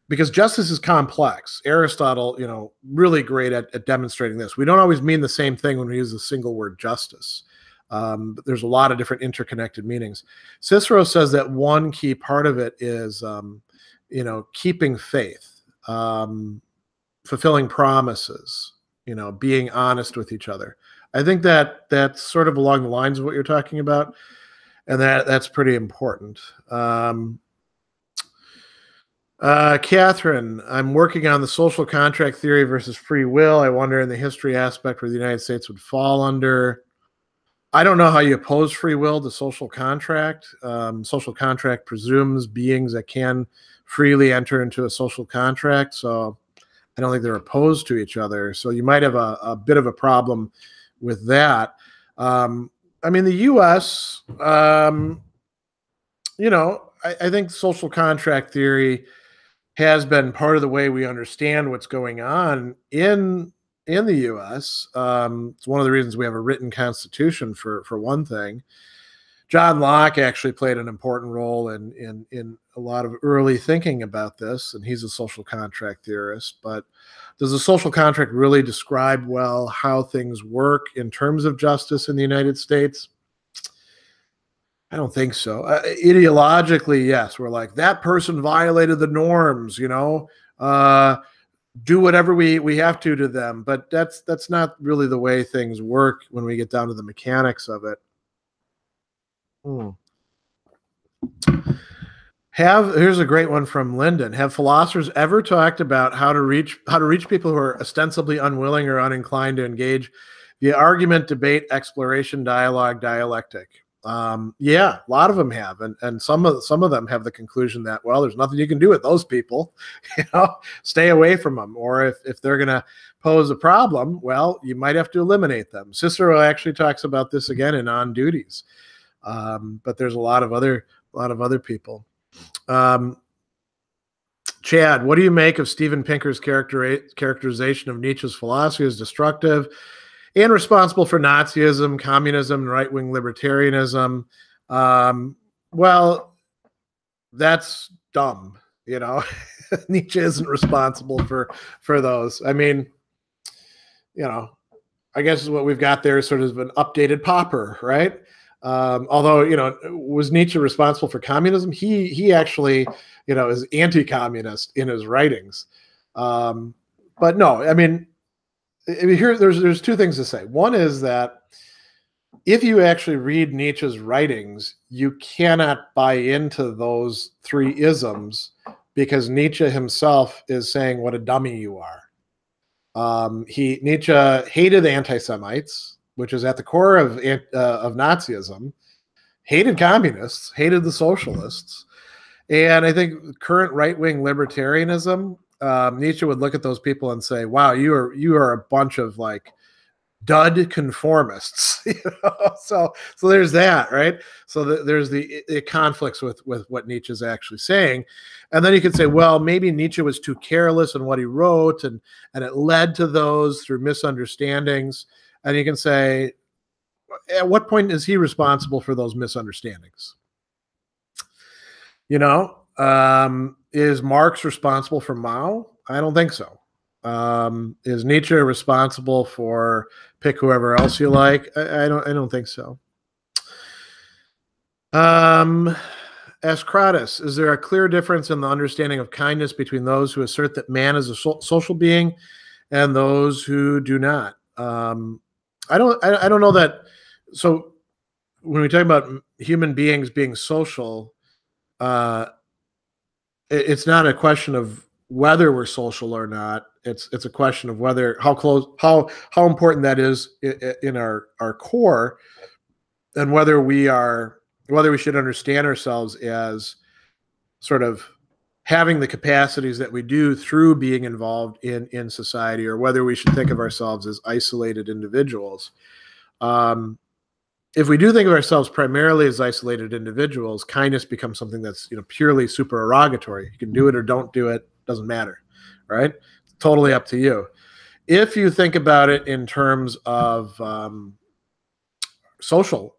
[SPEAKER 1] because justice is complex. Aristotle, really great at demonstrating this. We don't always mean the same thing when we use the single word justice. But there's a lot of different interconnected meanings. Cicero says that one key part of it is, keeping faith, fulfilling promises, being honest with each other. I think that that's sort of along the lines of what you're talking about, and that's pretty important. Catherine, I'm working on the social contract theory versus free will. I wonder in the history aspect where the United States would fall under. I don't know how you oppose free will to social contract. Social contract presumes beings that can freely enter into a social contract, so I don't think they're opposed to each other. So you might have a bit of a problem with that. The U.S., I think social contract theory has been part of the way we understand what's going on in the U.S. It's one of the reasons we have a written constitution, for one thing. John Locke actually played an important role in a lot of early thinking about this, and he's a social contract theorist. But does the social contract really describe well how things work in terms of justice in the United States? I don't think so. Ideologically, yes, we're like, that person violated the norms, do whatever we have to them. But that's not really the way things work when we get down to the mechanics of it. Here's a great one from Lyndon. Have philosophers ever talked about how to reach people who are ostensibly unwilling or uninclined to engage via argument, debate, exploration, dialogue, dialectic? Yeah, a lot of them have, and some of them have the conclusion that, well, there's nothing you can do with those people, stay away from them, or if they're going to pose a problem, well, you might have to eliminate them. Cicero actually talks about this again in On Duties, but there's a lot of other people. Chad, what do you make of Steven Pinker's characterization of Nietzsche's philosophy as destructive and responsible for Nazism, communism, and right-wing libertarianism? Well, that's dumb. Nietzsche isn't responsible for those. I guess what we've got there is sort of an updated Popper, right? Although, was Nietzsche responsible for communism? He actually, is anti-communist in his writings. But no, here there's two things to say. One is that if you actually read Nietzsche's writings, you cannot buy into those three isms, because Nietzsche himself is saying what a dummy you are. Nietzsche hated anti-Semites, which is at the core of Nazism, hated communists, hated the socialists. And I think current right-wing libertarianism, Nietzsche would look at those people and say, wow, you are a bunch of like dud conformists. So there's that, right? So there's the conflicts with what Nietzsche's actually saying. And then you could say, well, maybe Nietzsche was too careless in what he wrote, and it led to those through misunderstandings. And you can say, at what point is he responsible for those misunderstandings? Is Marx responsible for Mao? I don't think so. Is Nietzsche responsible for pick whoever else you like? I don't think so. Ascratus, is there a clear difference in the understanding of kindness between those who assert that man is a social being and those who do not? I don't know that. So when we talk about human beings being social, it's not a question of whether we're social or not. It's a question of how important that is in our core, and whether we should understand ourselves as sort of having the capacities that we do through being involved in society, or whether we should think of ourselves as isolated individuals. If we do think of ourselves primarily as isolated individuals, kindness becomes something that's purely supererogatory. You can do it or don't do it, doesn't matter, right? It's totally up to you. If you think about it in terms of social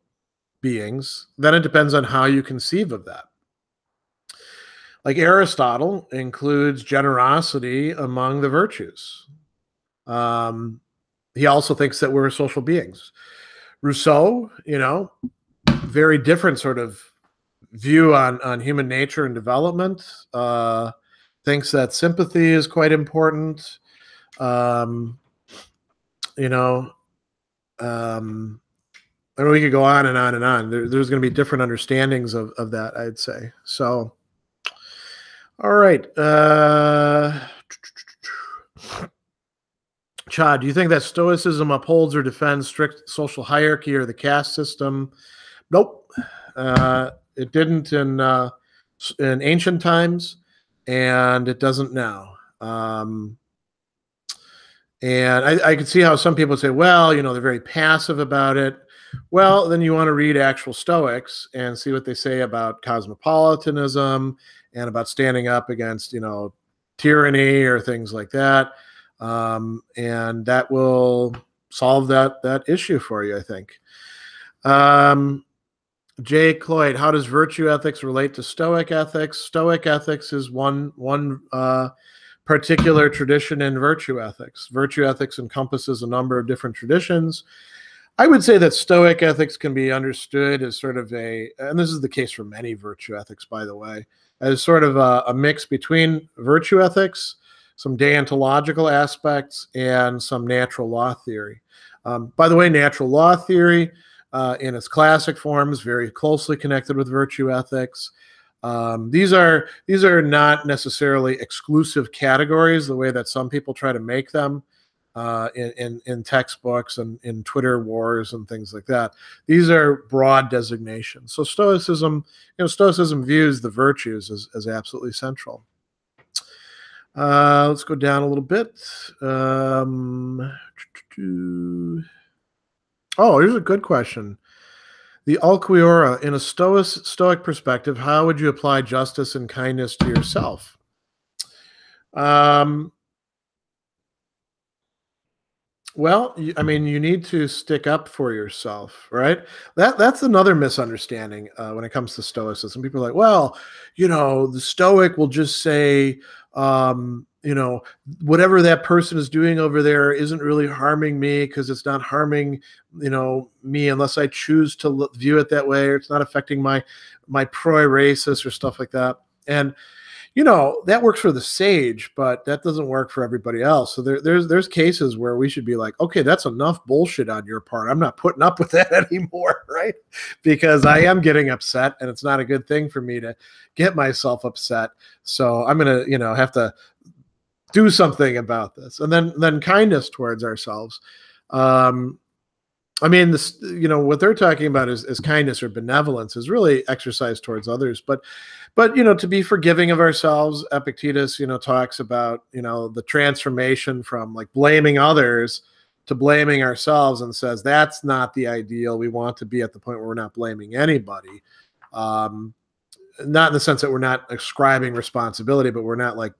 [SPEAKER 1] beings, then it depends on how you conceive of that. Like Aristotle includes generosity among the virtues. He also thinks that we're social beings. Rousseau, very different sort of view on human nature and development, thinks that sympathy is quite important. And we could go on and on and on. There's going to be different understandings of that, I'd say. So, all right. Chad, do you think that Stoicism upholds or defends strict social hierarchy or the caste system? Nope. It didn't in ancient times, and it doesn't now. And I could see how some people say, well, they're very passive about it. Well, then you want to read actual Stoics and see what they say about cosmopolitanism and about standing up against, tyranny or things like that. And that will solve that issue for you, I think. Jay Cloyd, how does virtue ethics relate to Stoic ethics? Stoic ethics is one particular tradition in virtue ethics. Virtue ethics encompasses a number of different traditions. I would say that Stoic ethics can be understood as sort of and this is the case for many virtue ethics, by the way, as sort of a mix between virtue ethics, some deontological aspects, and some natural law theory. By the way, natural law theory in its classic form is very closely connected with virtue ethics. These are not necessarily exclusive categories the way that some people try to make them in textbooks and in Twitter wars and things like that. These are broad designations. So Stoicism views the virtues as absolutely central. Let's go down a little bit. Oh, here's a good question. The Alquiora, in a Stoic perspective, how would you apply justice and kindness to yourself? Well, you need to stick up for yourself, right? That's another misunderstanding when it comes to Stoicism. People are like, well, the Stoic will just say, whatever that person is doing over there isn't really harming me because it's not harming, me unless I choose to view it that way, or it's not affecting my pro-racist or stuff like that. And that works for the sage, but that doesn't work for everybody else. So there's cases where we should be like, okay, that's enough bullshit on your part. I'm not putting up with that anymore, right? Because I am getting upset, and it's not a good thing for me to get myself upset. So I'm gonna, have to do something about this. And then kindness towards ourselves. This, what they're talking about is kindness or benevolence is really exercise towards others. But to be forgiving of ourselves, Epictetus, talks about, the transformation from like blaming others to blaming ourselves, and says that's not the ideal. We want to be at the point where we're not blaming anybody. Not in the sense that we're not ascribing responsibility, but we're not like,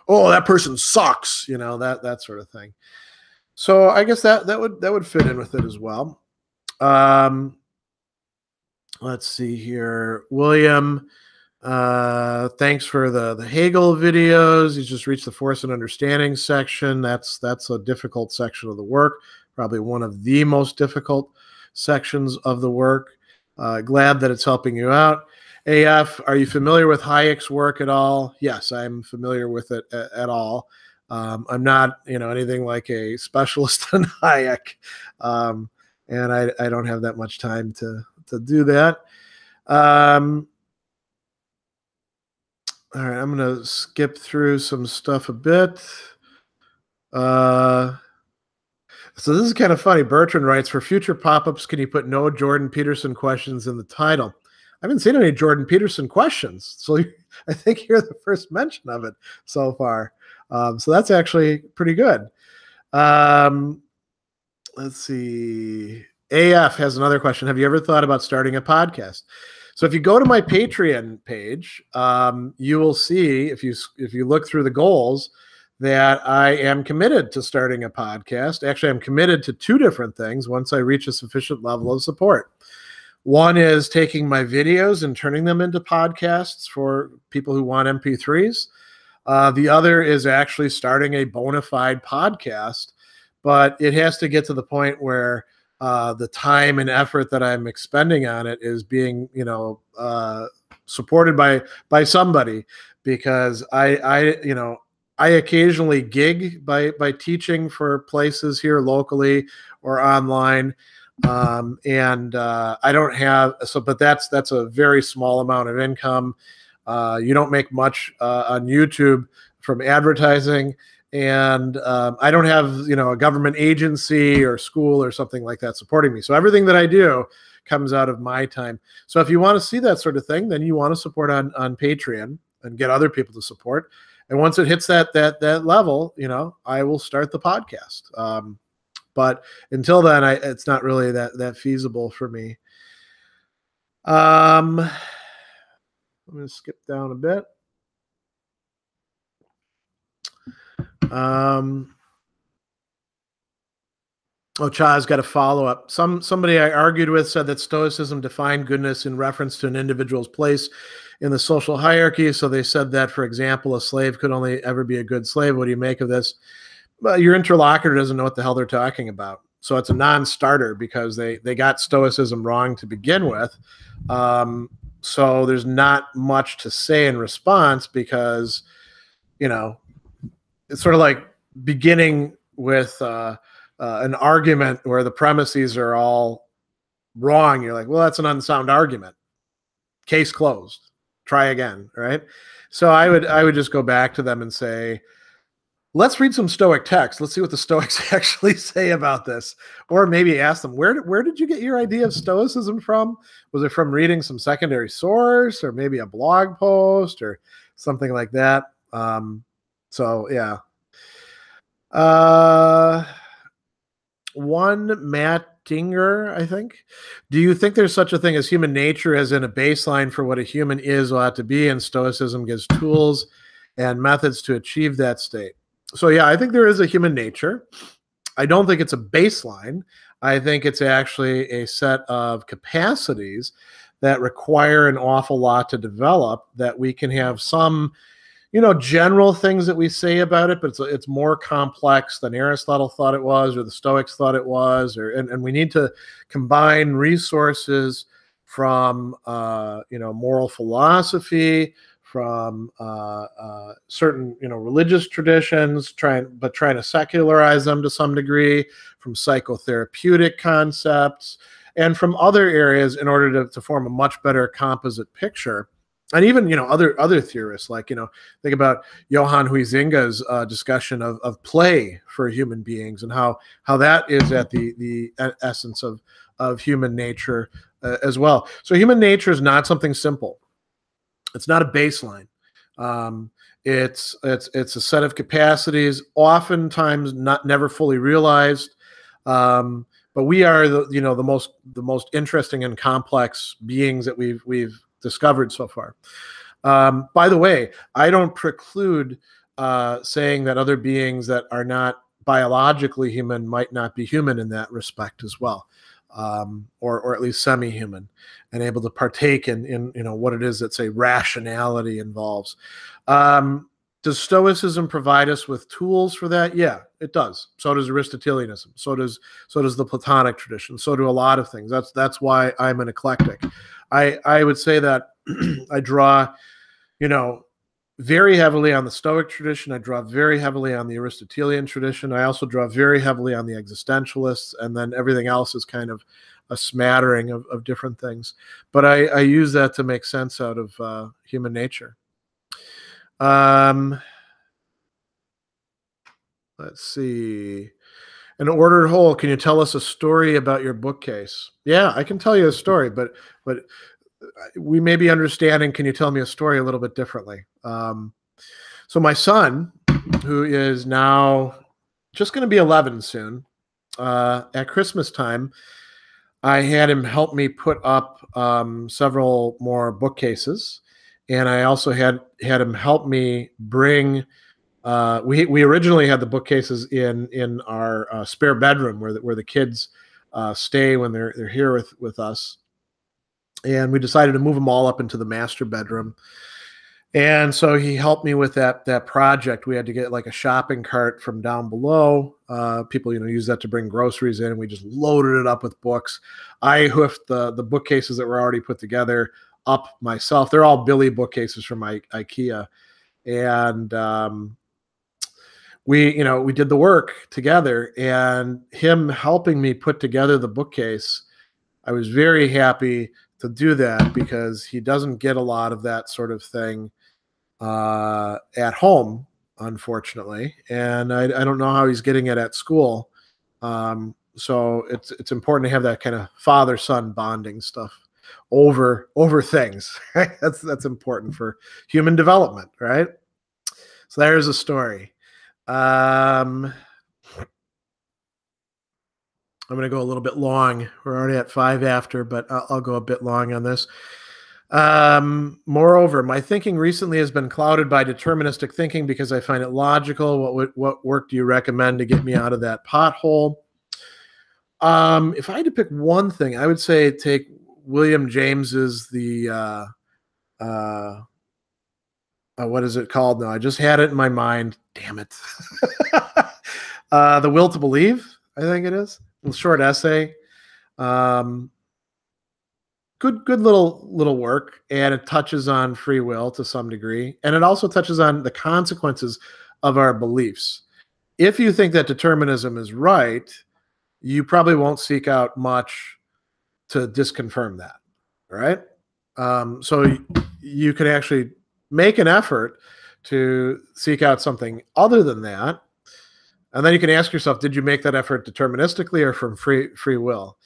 [SPEAKER 1] oh, that person sucks, that sort of thing. So I guess that would fit in with it as well. Let's see here. William, thanks for the Hegel videos. He's just reached the Force and Understanding section. That's a difficult section of the work, probably one of the most difficult sections of the work. Glad that it's helping you out. AF, are you familiar with Hayek's work at all? Yes, I'm familiar with it at all. I'm not, anything like a specialist in Hayek, and I don't have that much time to do that. All right, I'm going to skip through some stuff a bit. So this is kind of funny. Bertrand writes, for future pop-ups, can you put no Jordan Peterson questions in the title? I haven't seen any Jordan Peterson questions, so I think you're the first mention of it so far. So that's actually pretty good. Let's see. AF has another question. Have you ever thought about starting a podcast? So if you go to my Patreon page, you will see, if you look through the goals, that I am committed to starting a podcast. Actually, I'm committed to two different things once I reach a sufficient level of support. One is taking my videos and turning them into podcasts for people who want MP3s. The other is actually starting a bona fide podcast, but it has to get to the point where the time and effort that I'm expending on it is being, supported by somebody, because I occasionally gig by teaching for places here locally or online. And I don't have, but that's a very small amount of income. You don't make much on YouTube from advertising, and I don't have a government agency or school or something like that supporting me. So everything that I do comes out of my time. So if you want to see that sort of thing, then you want to support on Patreon and get other people to support. And once it hits that level, I will start the podcast. But until then, it's not really that feasible for me. I'm going to skip down a bit. Cha's got a follow-up. Somebody I argued with said that Stoicism defined goodness in reference to an individual's place in the social hierarchy. So they said that, for example, a slave could only ever be a good slave. What do you make of this? Well, your interlocutor doesn't know what the hell they're talking about. So it's a non-starter, because they got Stoicism wrong to begin with. So there's not much to say in response, because, it's sort of like beginning with an argument where the premises are all wrong. You're like, well, that's an unsound argument. Case closed. Try again, right? So I would just go back to them and say, let's read some Stoic text. Let's see what the Stoics actually say about this. Or maybe ask them, where did you get your idea of Stoicism from? Was it from reading some secondary source, or maybe a blog post or something like that? So yeah. One Matt Dinger, I think. Do you think there's such a thing as human nature, as in a baseline for what a human is or ought to be, and Stoicism gives tools and methods to achieve that state? So yeah, I think there is a human nature. I don't think it's a baseline. I think it's actually a set of capacities that require an awful lot to develop, that we can have some general things that we say about it, but it's more complex than Aristotle thought it was, or the Stoics thought it was, and we need to combine resources from moral philosophy, from certain religious traditions, trying to secularize them to some degree, from psychotherapeutic concepts, and from other areas, in order to form a much better composite picture. And even other theorists, like think about Johann Huizinga's discussion of play for human beings, and how that is at the essence of human nature as well. So human nature is not something simple. It's not a baseline. It's a set of capacities, oftentimes never fully realized. But we are the most interesting and complex beings that we've discovered so far. By the way, I don't preclude saying that other beings that are not biologically human might not be human in that respect as well, or at least semi-human, and able to partake in what it is that, say, rationality involves. Does Stoicism provide us with tools for that? Yeah, it does. So does Aristotelianism. So does the Platonic tradition. So do a lot of things. That's why I'm an eclectic. I would say that I draw, very heavily on the Stoic tradition. I draw very heavily on the Aristotelian tradition. I also draw very heavily on the existentialists, and then everything else is kind of a smattering of different things. But I use that to make sense out of human nature. Let's see. An ordered whole. Can you tell us a story about your bookcase? Yeah, I can tell you a story, but we may be understanding. Can you tell me a story a little bit differently? So my son, who is now just going to be 11 soon, at Christmas time, I had him help me put up several more bookcases, and I also had him help me bring. We originally had the bookcases in our spare bedroom where the kids stay when they're here with us. and we decided to move them all up into the master bedroom. And so he helped me with that project. We had to get like a shopping cart from down below. People, use that to bring groceries in. We just loaded it up with books. I hoofed the bookcases that were already put together up myself. They're all Billy bookcases from IKEA. And we did the work together, and him helping me put together the bookcase, I was very happy to do that, because he doesn't get a lot of that sort of thing at home, unfortunately, and I don't know how he's getting it at school. So it's important to have that kind of father-son bonding stuff over things. Right? That's important for human development, right? So there's a story. I'm going to go a little bit long. We're already at 5 after, but I'll go a bit long on this. Moreover, my thinking recently has been clouded by deterministic thinking because I find it logical. What work do you recommend to get me out of that pothole? If I had to pick one thing, I would say take William James's what is it called now? I just had it in my mind. Damn it. The Will to Believe, I think it is. A short essay. Good little work, and it touches on free will to some degree, and it also touches on the consequences of our beliefs. If you think that determinism is right, you probably won't seek out much to disconfirm that, right? So you can actually make an effort to seek out something other than that, and then you can ask yourself, did you make that effort deterministically or from free will?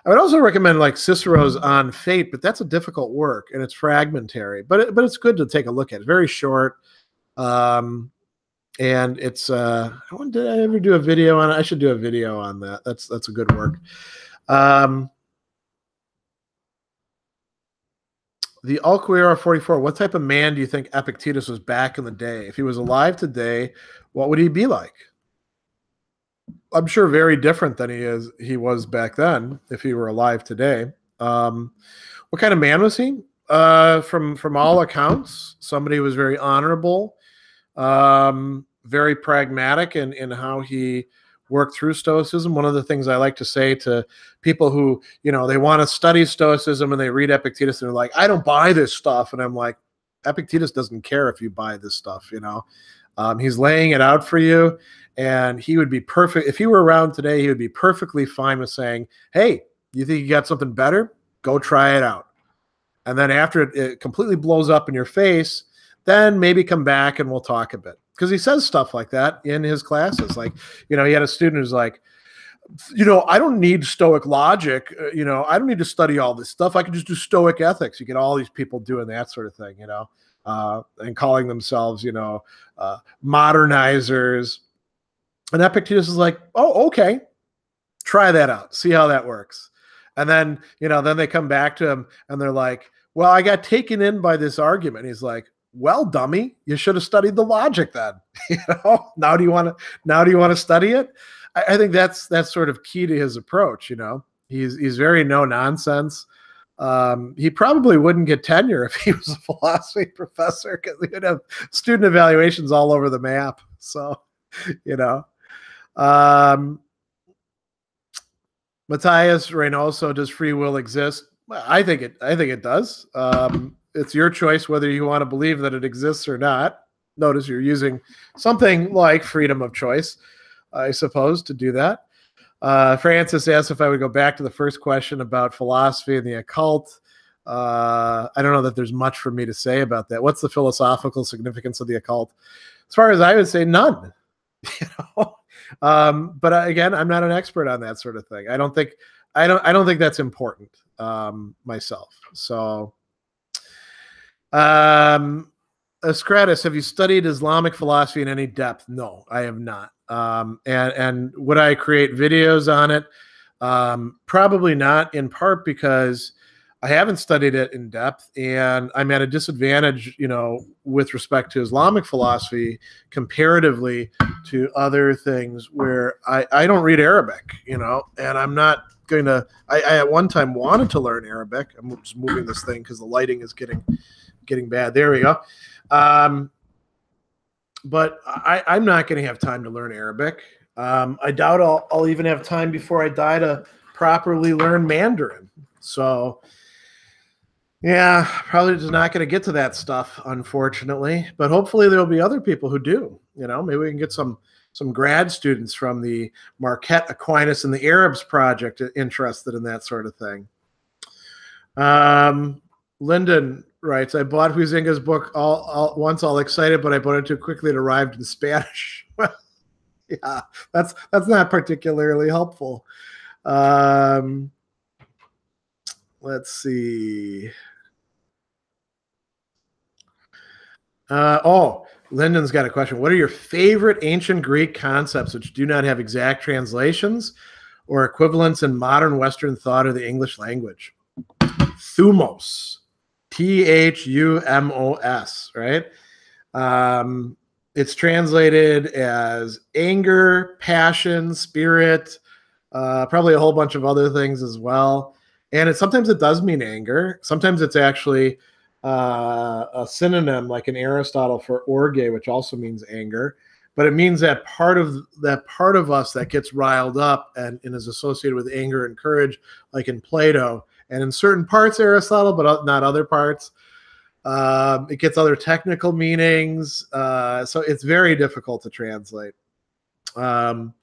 [SPEAKER 1] I would also recommend like Cicero's On Fate, but that's a difficult work and it's fragmentary, but it's good to take a look at. It's very short, and it's did I ever do a video on it? I should do a video on that. That's a good work. The Alquira 44, what type of man do you think Epictetus was back in the day? If he was alive today, what would he be like? I'm sure very different than he was back then if he were alive today. What kind of man was he? From all accounts, somebody who was very honorable, very pragmatic in how he worked through Stoicism. One of the things I like to say to people who, they want to study Stoicism and they read Epictetus and they're like, I don't buy this stuff. And I'm like, Epictetus doesn't care if you buy this stuff, He's laying it out for you, and he would be perfect. If he were around today, he would be perfectly fine with saying, hey, you think you got something better? Go try it out. And then after it completely blows up in your face, then maybe come back and we'll talk a bit. Because he says stuff like that in his classes. Like, he had a student who's like, I don't need Stoic logic. I don't need to study all this stuff. I can just do Stoic ethics. You get all these people doing that sort of thing, and calling themselves, modernizers. And Epictetus is like, oh, okay, try that out. See how that works. And then, then they come back to him and they're like, well, I got taken in by this argument. He's like, well, dummy, you should have studied the logic then. Now do you want to study it? I think that's sort of key to his approach. He's very no nonsense. He probably wouldn't get tenure if he was a philosophy professor, because he would have student evaluations all over the map. So, Matthias Reynoso, does free will exist? I think it does. It's your choice whether you want to believe that it exists or not. Notice you're using something like freedom of choice, I suppose, to do that. Francis asked if I would go back to the first question about philosophy and the occult. I don't know that there's much for me to say about that. What's the philosophical significance of the occult? As far as I would say, none. But again, I'm not an expert on that sort of thing. I don't think that's important myself. So, Socrates, have you studied Islamic philosophy in any depth? No, I have not. And would I create videos on it? Probably not, in part because I haven't studied it in depth, and I'm at a disadvantage, with respect to Islamic philosophy comparatively to other things where I don't read Arabic, and I'm not I at one time wanted to learn Arabic. I'm just moving this thing because the lighting is getting bad. There we go. But I'm not going to have time to learn Arabic. I doubt I'll even have time before I die to properly learn Mandarin. So, yeah, probably just not going to get to that stuff, unfortunately. But hopefully there'll be other people who do. Maybe we can get some grad students from the Marquette Aquinas and the Arabs Project interested in that sort of thing. Lyndon writes, I bought Huizinga's book all excited, but I bought it too quickly. It arrived in Spanish. Yeah, that's not particularly helpful. Let's see. Lyndon's got a question. What are your favorite ancient Greek concepts which do not have exact translations or equivalents in modern Western thought or the English language? Thumos. Thumos, right? It's translated as anger, passion, spirit, probably a whole bunch of other things as well. And sometimes it does mean anger. Sometimes it's actually a synonym like in Aristotle for orge, which also means anger. But it means that part of us that gets riled up and is associated with anger and courage, like in Plato. And in certain parts, Aristotle, but not other parts. It gets other technical meanings. So it's very difficult to translate. Juan,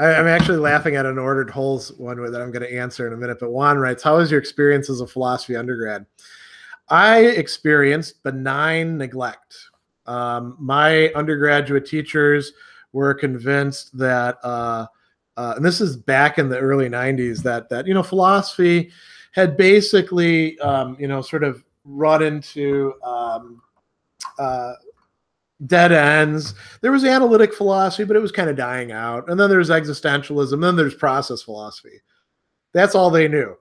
[SPEAKER 1] I'm actually laughing at an ordered holes one that I'm going to answer in a minute. But Juan writes, how was your experience as a philosophy undergrad? I experienced benign neglect. My undergraduate teachers were convinced that, and this is back in the early 90s, that philosophy had basically, sort of run into dead ends. There was analytic philosophy, but it was kind of dying out. And then there's existentialism. Then there's process philosophy. That's all they knew,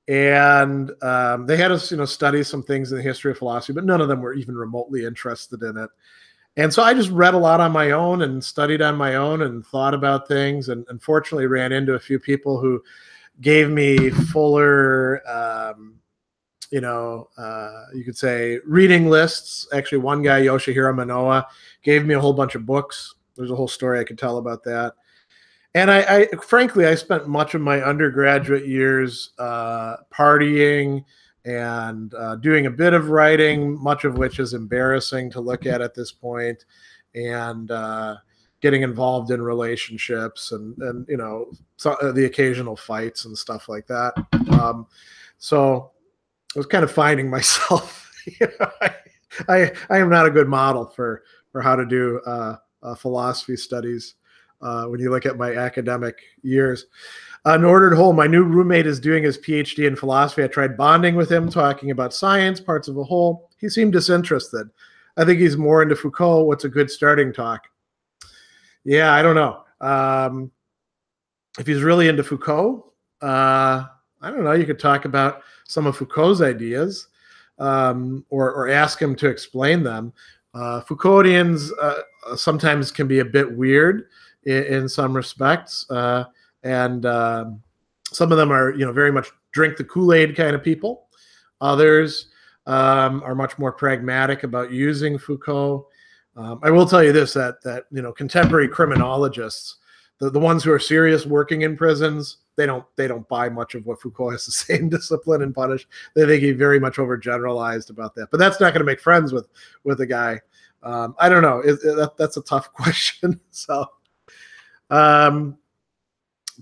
[SPEAKER 1] And they had us, study some things in the history of philosophy, but none of them were even remotely interested in it. And so I just read a lot on my own and studied on my own and thought about things, and unfortunately ran into a few people who gave me fuller, you could say reading lists. Actually, one guy, Yoshihiro Manoa, gave me a whole bunch of books. There's a whole story I could tell about that. And I frankly spent much of my undergraduate years partying and doing a bit of writing, much of which is embarrassing to look at this point, and getting involved in relationships and the occasional fights and stuff like that. So I was kind of finding myself. I am not a good model for how to do philosophy studies when you look at my academic years. An ordered whole, my new roommate is doing his PhD in philosophy. I tried bonding with him, talking about science, parts of a whole. He seemed disinterested. I think he's more into Foucault. What's a good starting talk? Yeah, I don't know. If he's really into Foucault, I don't know. You could talk about some of Foucault's ideas, or ask him to explain them. Foucauldians sometimes can be a bit weird in some respects. And some of them are, very much drink the Kool-Aid kind of people. Others are much more pragmatic about using Foucault. I will tell you this, that contemporary criminologists, the ones who are serious working in prisons, they don't buy much of what Foucault has to say in Discipline and Punish. They think he very much overgeneralized about that. But that's not going to make friends with a guy. I don't know. That's a tough question. So.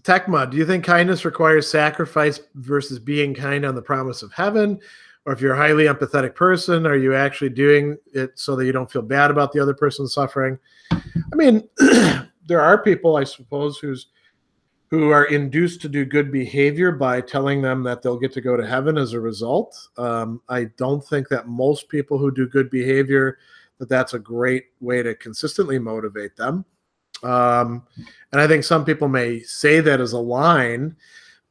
[SPEAKER 1] Tekma, do you think kindness requires sacrifice versus being kind on the promise of heaven? Or if you're a highly empathetic person, are you actually doing it so that you don't feel bad about the other person's suffering? I mean, there are people, I suppose, who are induced to do good behavior by telling them that they'll get to go to heaven as a result. I don't think that most people who do good behavior, that's a great way to consistently motivate them. And I think some people may say that as a line,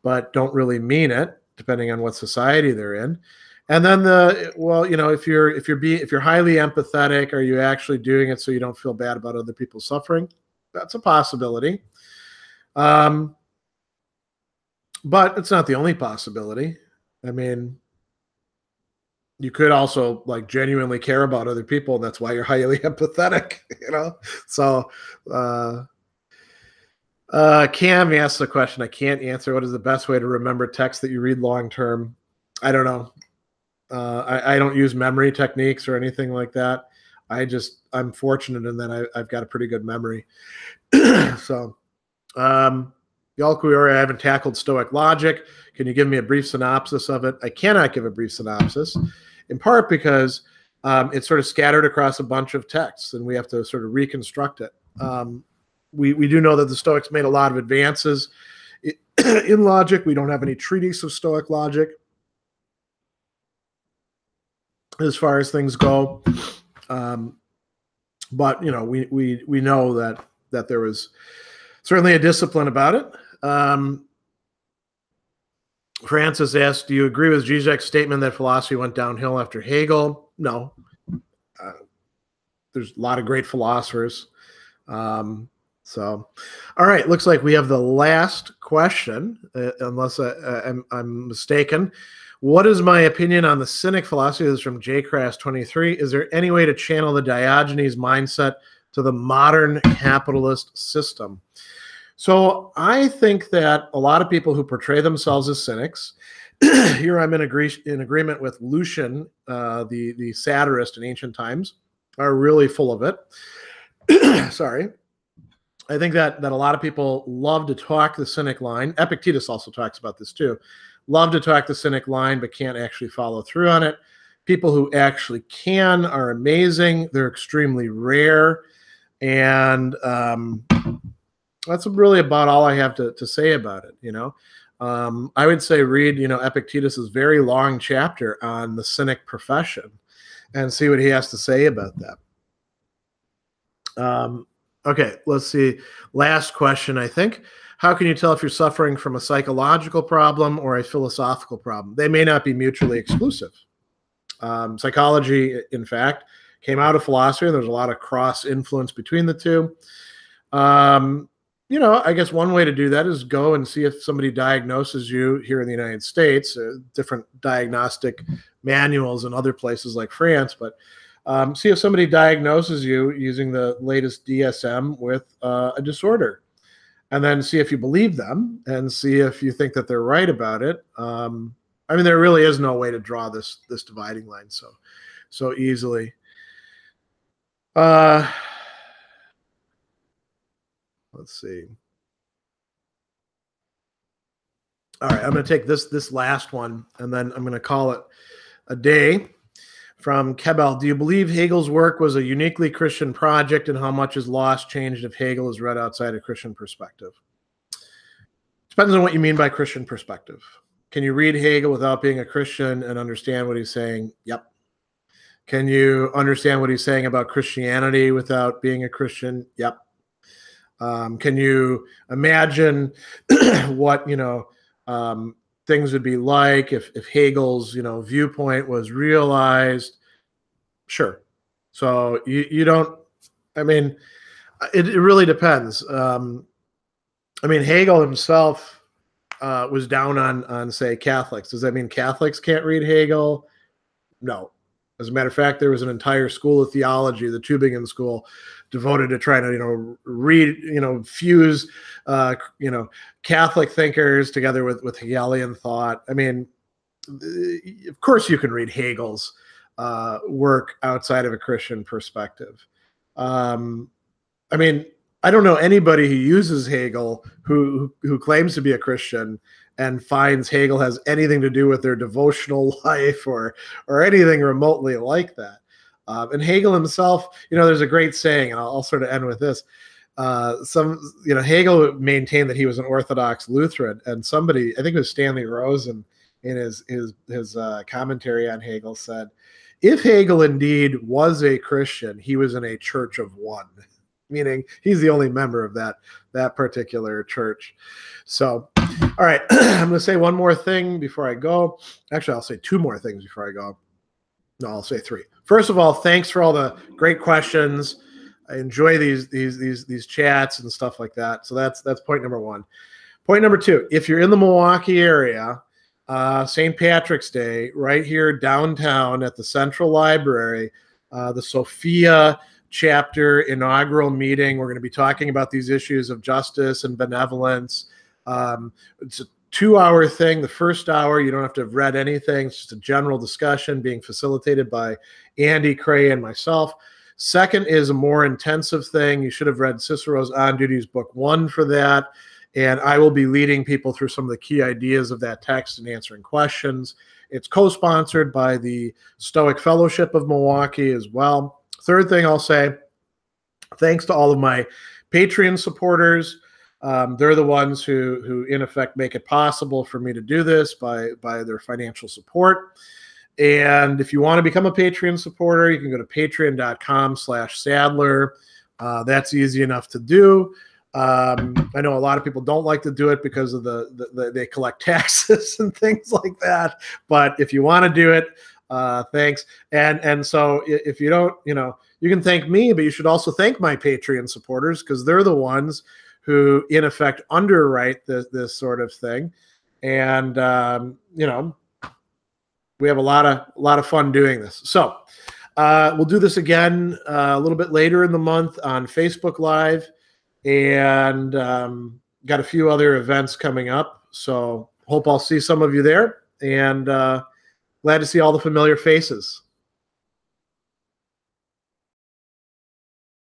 [SPEAKER 1] but don't really mean it, depending on what society they're in. And then if you're highly empathetic, are you actually doing it so you don't feel bad about other people's suffering? That's a possibility. But it's not the only possibility. I mean, you could also like genuinely care about other people, and that's why you're highly empathetic, So Cam asked the question I can't answer. What is the best way to remember text that you read long term? I don't know. I don't use memory techniques or anything like that. I'm fortunate in that I've got a pretty good memory. So, Yalkuori, I haven't tackled Stoic logic. Can you give me a brief synopsis of it? I cannot give a brief synopsis, in part because it's sort of scattered across a bunch of texts, and we have to sort of reconstruct it. We do know that the Stoics made a lot of advances in logic. We don't have any treatise of Stoic logic as far as things go. But we know that there was certainly a discipline about it. Francis asked, do you agree with Zizek's statement that philosophy went downhill after Hegel? No. There's a lot of great philosophers. All right, looks like we have the last question, unless I'm mistaken. What is my opinion on the Cynic philosophy? This is from JCrass23. Is there any way to channel the Diogenes mindset to the modern capitalist system? So I think that a lot of people who portray themselves as cynics, here I'm in agreement with Lucian, the satirist in ancient times, are really full of it. Sorry. I think that a lot of people love to talk the cynic line. Epictetus also talks about this too. Love to talk the cynic line, but can't actually follow through on it. People who actually can are amazing. They're extremely rare. And that's really about all I have to say about it. I would say read, Epictetus's very long chapter on the cynic profession and see what he has to say about that. Okay, let's see. Last question, I think. How can you tell if you're suffering from a psychological problem or a philosophical problem? They may not be mutually exclusive. Psychology, in fact, came out of philosophy, and there's a lot of cross-influence between the two. I guess one way to do that is go and see if somebody diagnoses you here in the United States, different diagnostic manuals in other places like France, but see if somebody diagnoses you using the latest DSM with a disorder, and then see if you believe them and see if you think that they're right about it. There really is no way to draw this dividing line so easily. Let's see. All right, I'm going to take this last one, and then I'm going to call it a day. From Kebel, do you believe Hegel's work was a uniquely Christian project, and how much is lost, changed if Hegel is read outside a Christian perspective? Depends on what you mean by Christian perspective. Can you read Hegel without being a Christian and understand what he's saying? Yep. Can you understand what he's saying about Christianity without being a Christian? Yep. Can you imagine what, things would be like if Hegel's, viewpoint was realized? Sure. So you don't, it really depends. Hegel himself was down on, say, Catholics. Does that mean Catholics can't read Hegel? No. As a matter of fact, there was an entire school of theology, the Tübingen school, devoted to trying to, read, fuse, Catholic thinkers together with Hegelian thought. Of course you can read Hegel's work outside of a Christian perspective. I don't know anybody who uses Hegel who claims to be a Christian and finds Hegel has anything to do with their devotional life or anything remotely like that. And Hegel himself, there's a great saying, and I'll sort of end with this. Hegel maintained that he was an Orthodox Lutheran, and somebody, I think it was Stanley Rosen, in his commentary on Hegel, said, if Hegel indeed was a Christian, he was in a church of one, meaning he's the only member of that particular church. So All right, I'm going to say one more thing before I go. Actually, I'll say two more things before I go. No, I'll say three. First of all, thanks for all the great questions. I enjoy these chats and stuff like that. So that's point number one. Point number two, if you're in the Milwaukee area, St. Patrick's Day, right here downtown at the Central Library, the SOPHIA chapter inaugural meeting. We're going to be talking about these issues of justice and benevolence. It's a 2-hour thing. The first hour, you don't have to have read anything. It's just a general discussion being facilitated by Andy, Cray, and myself. Second is a more intensive thing. You should have read Cicero's On Duties, Book 1 for that. And I will be leading people through some of the key ideas of that text and answering questions. It's co-sponsored by the Stoic Fellowship of Milwaukee as well. Third thing I'll say, thanks to all of my Patreon supporters. They're the ones who in effect make it possible for me to do this by their financial support. And if you want to become a Patreon supporter, you can go to patreon.com/Sadler. That's easy enough to do. I know a lot of people don't like to do it because of they collect taxes and things like that. But if you want to do it, thanks. And so if you don't, you can thank me, but you should also thank my Patreon supporters because they're the ones who in effect underwrite this sort of thing. And, we have a lot of fun doing this. So we'll do this again a little bit later in the month on Facebook Live. And got a few other events coming up. So hope I'll see some of you there. And glad to see all the familiar faces.